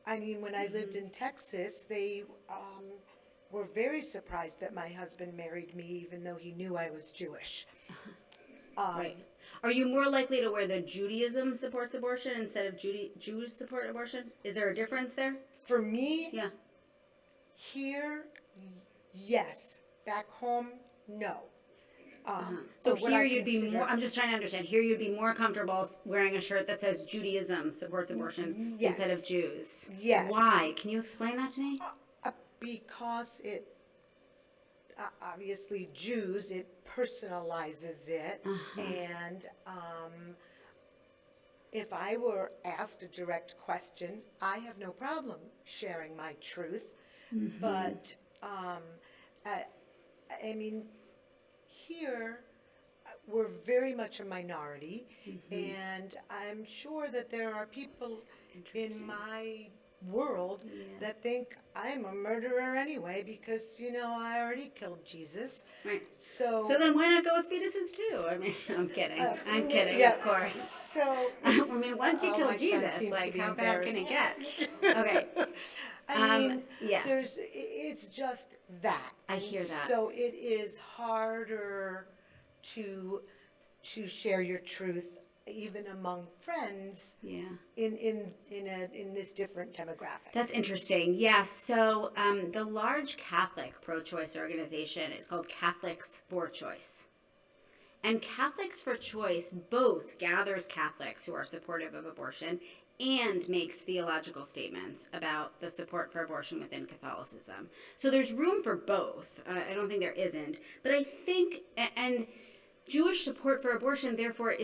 I mean, when I lived in Texas, they were very surprised that my husband married me, even though he knew I was Jewish. Right. Are you more likely to wear the Judaism supports abortion instead of Jews support abortion? Is there a difference there? For me, Yeah. here, yes. Back home, no. So but what here I you'd be consider- more, I'm just trying to understand, here you'd be more comfortable wearing a shirt that says Judaism supports abortion Yes. instead of Jews. Yes. Why? Can you explain that to me? Because it, obviously Jews, it personalizes it. And if I were asked a direct question, I have no problem sharing my truth. But, I mean, here, we're very much a minority, and I'm sure that there are people in my world that think I'm a murderer anyway because, you know, I already killed Jesus. Right. So So then why not go with fetuses too? I mean, I'm kidding. I'm kidding, yeah, of course. So, I mean, once you Oh, kill my son Jesus, seems to like, be how bad can it get? Okay. I mean, yeah. it's just that. I hear that. So it is harder to share your truth even among friends Yeah. in this different demographic. That's interesting. Yeah. So the large Catholic pro-choice organization is called Catholics for Choice. And Catholics for Choice both gathers Catholics who are supportive of abortion and makes theological statements about the support for abortion within Catholicism. So there's room for both. I don't think there isn't. But I think, and Jewish support for abortion, therefore,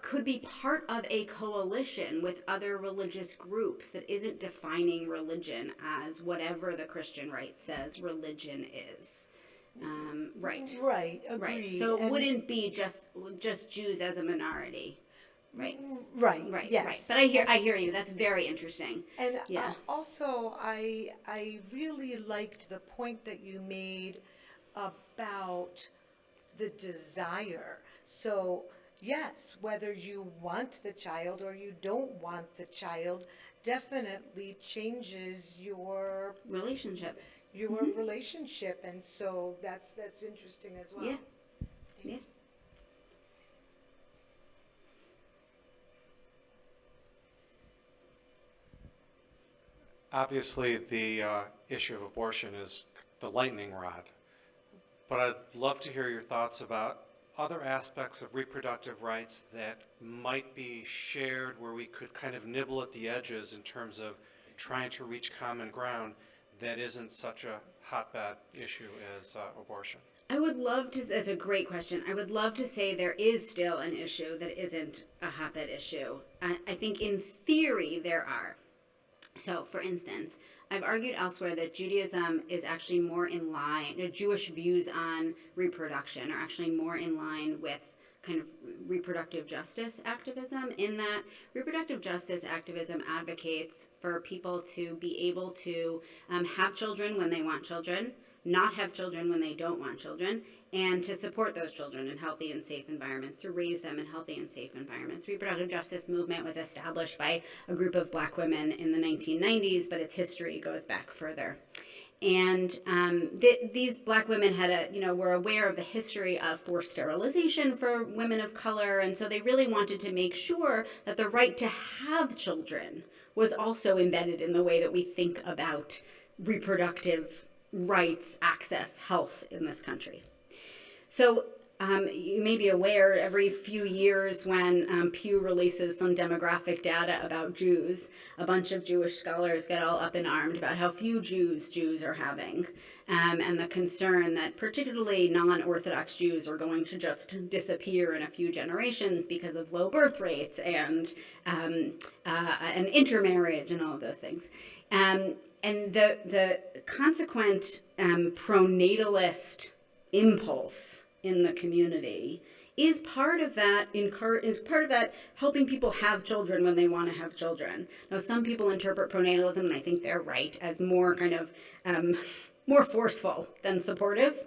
could be part of a coalition with other religious groups that isn't defining religion as whatever the Christian right says religion is. Right. Right, Right. agreed. So it And- wouldn't be just Jews as a minority. Right. Right, Right. yes. Right. But I hear you. That's very interesting. And Yeah. also, I really liked the point that you made about the desire. So, yes, whether you want the child or you don't want the child definitely changes your Relationship. relationship, and so that's interesting as well. Yeah. Yeah. Obviously, the issue of abortion is the lightning rod, but I'd love to hear your thoughts about other aspects of reproductive rights that might be shared where we could kind of nibble at the edges in terms of trying to reach common ground that isn't such a hotbed issue as abortion. I would love to, that's a great question. I would love to say there is still an issue that isn't a hotbed issue. I think in theory there are. So, for instance, I've argued elsewhere that Judaism is actually more in line, Jewish views on reproduction are actually more in line with kind of reproductive justice activism, in that reproductive justice activism advocates for people to be able to have children when they want children, not have children when they don't want children, and to support those children in healthy and safe environments, to raise them in healthy and safe environments. Reproductive justice movement was established by a group of black women in the 1990s, but its history goes back further. And these black women were aware of the history of forced sterilization for women of color, and so they really wanted to make sure that the right to have children was also embedded in the way that we think about reproductive rights, access, health in this country. So you may be aware every few years when Pew releases some demographic data about Jews, a bunch of Jewish scholars get all up in arms about how few Jews are having, and the concern that particularly non-Orthodox Jews are going to just disappear in a few generations because of low birth rates and intermarriage and all of those things. And the consequent pronatalist impulse in the community is part of that helping people have children when they want to have children. Now, some people interpret pronatalism, and I think they're right, as more kind of more forceful than supportive.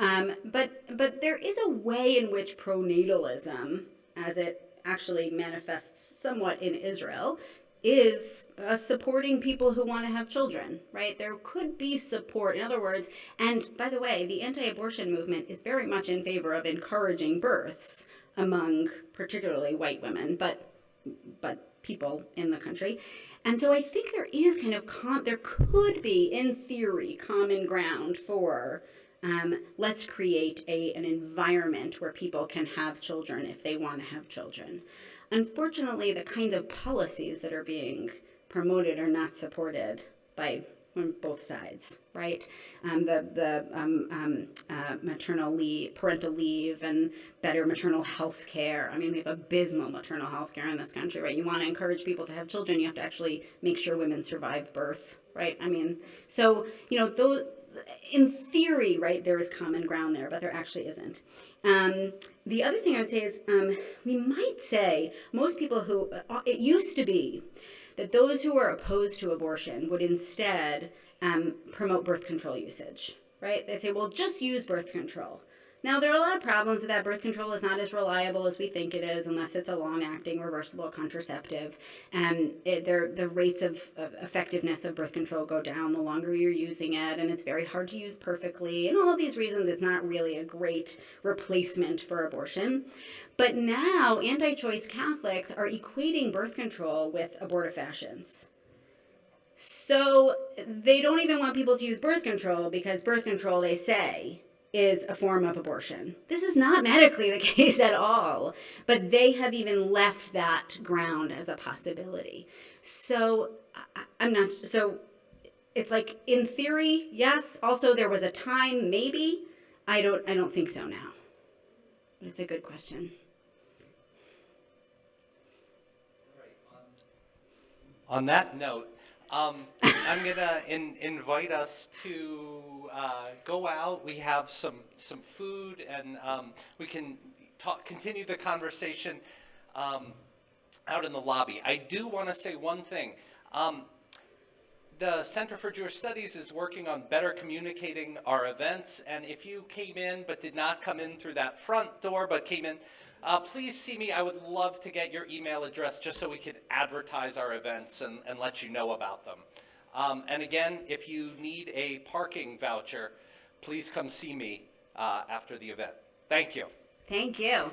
But there is a way in which pronatalism, as it actually manifests somewhat in Israel, is supporting people who want to have children, right? There could be support, in other words, and by the way, the anti-abortion movement is very much in favor of encouraging births among particularly white women, but people in the country. And so I think there is there could be, in theory, common ground for let's create an environment where people can have children if they want to have children. Unfortunately, the kinds of policies that are being promoted are not supported by both sides, right? Maternal leave, parental leave, and better maternal health care. I mean, we have abysmal maternal health care in this country, right? You want to encourage people to have children, you have to actually make sure women survive birth, right? I mean, so, those, in theory, right, there is common ground there, but there actually isn't. The other thing I would say is we might say most people who, it used to be that those who are opposed to abortion would instead promote birth control usage, right? They say, well, just use birth control. Now, there are a lot of problems with that. Birth control is not as reliable as we think it is unless it's a long-acting reversible contraceptive. And the rates of effectiveness of birth control go down the longer you're using it, and it's very hard to use perfectly. And all of these reasons, it's not really a great replacement for abortion. But now, anti-choice Catholics are equating birth control with abortifacients. So they don't even want people to use birth control because birth control, they say, is a form of abortion. This is not medically the case at all, but they have even left that ground as a possibility. So it's like, in theory, yes. Also, there was a time, maybe. I don't think so now. But it's a good question. On that note, I'm going to invite us to go out. We have some food, and we can continue the conversation out in the lobby. I do want to say one thing. The Center for Jewish Studies is working on better communicating our events, and if you came in but did not come in through that front door but came in, please see me. I would love to get your email address just so we could advertise our events and let you know about them. And again, if you need a parking voucher, please come see me after the event. Thank you. Thank you.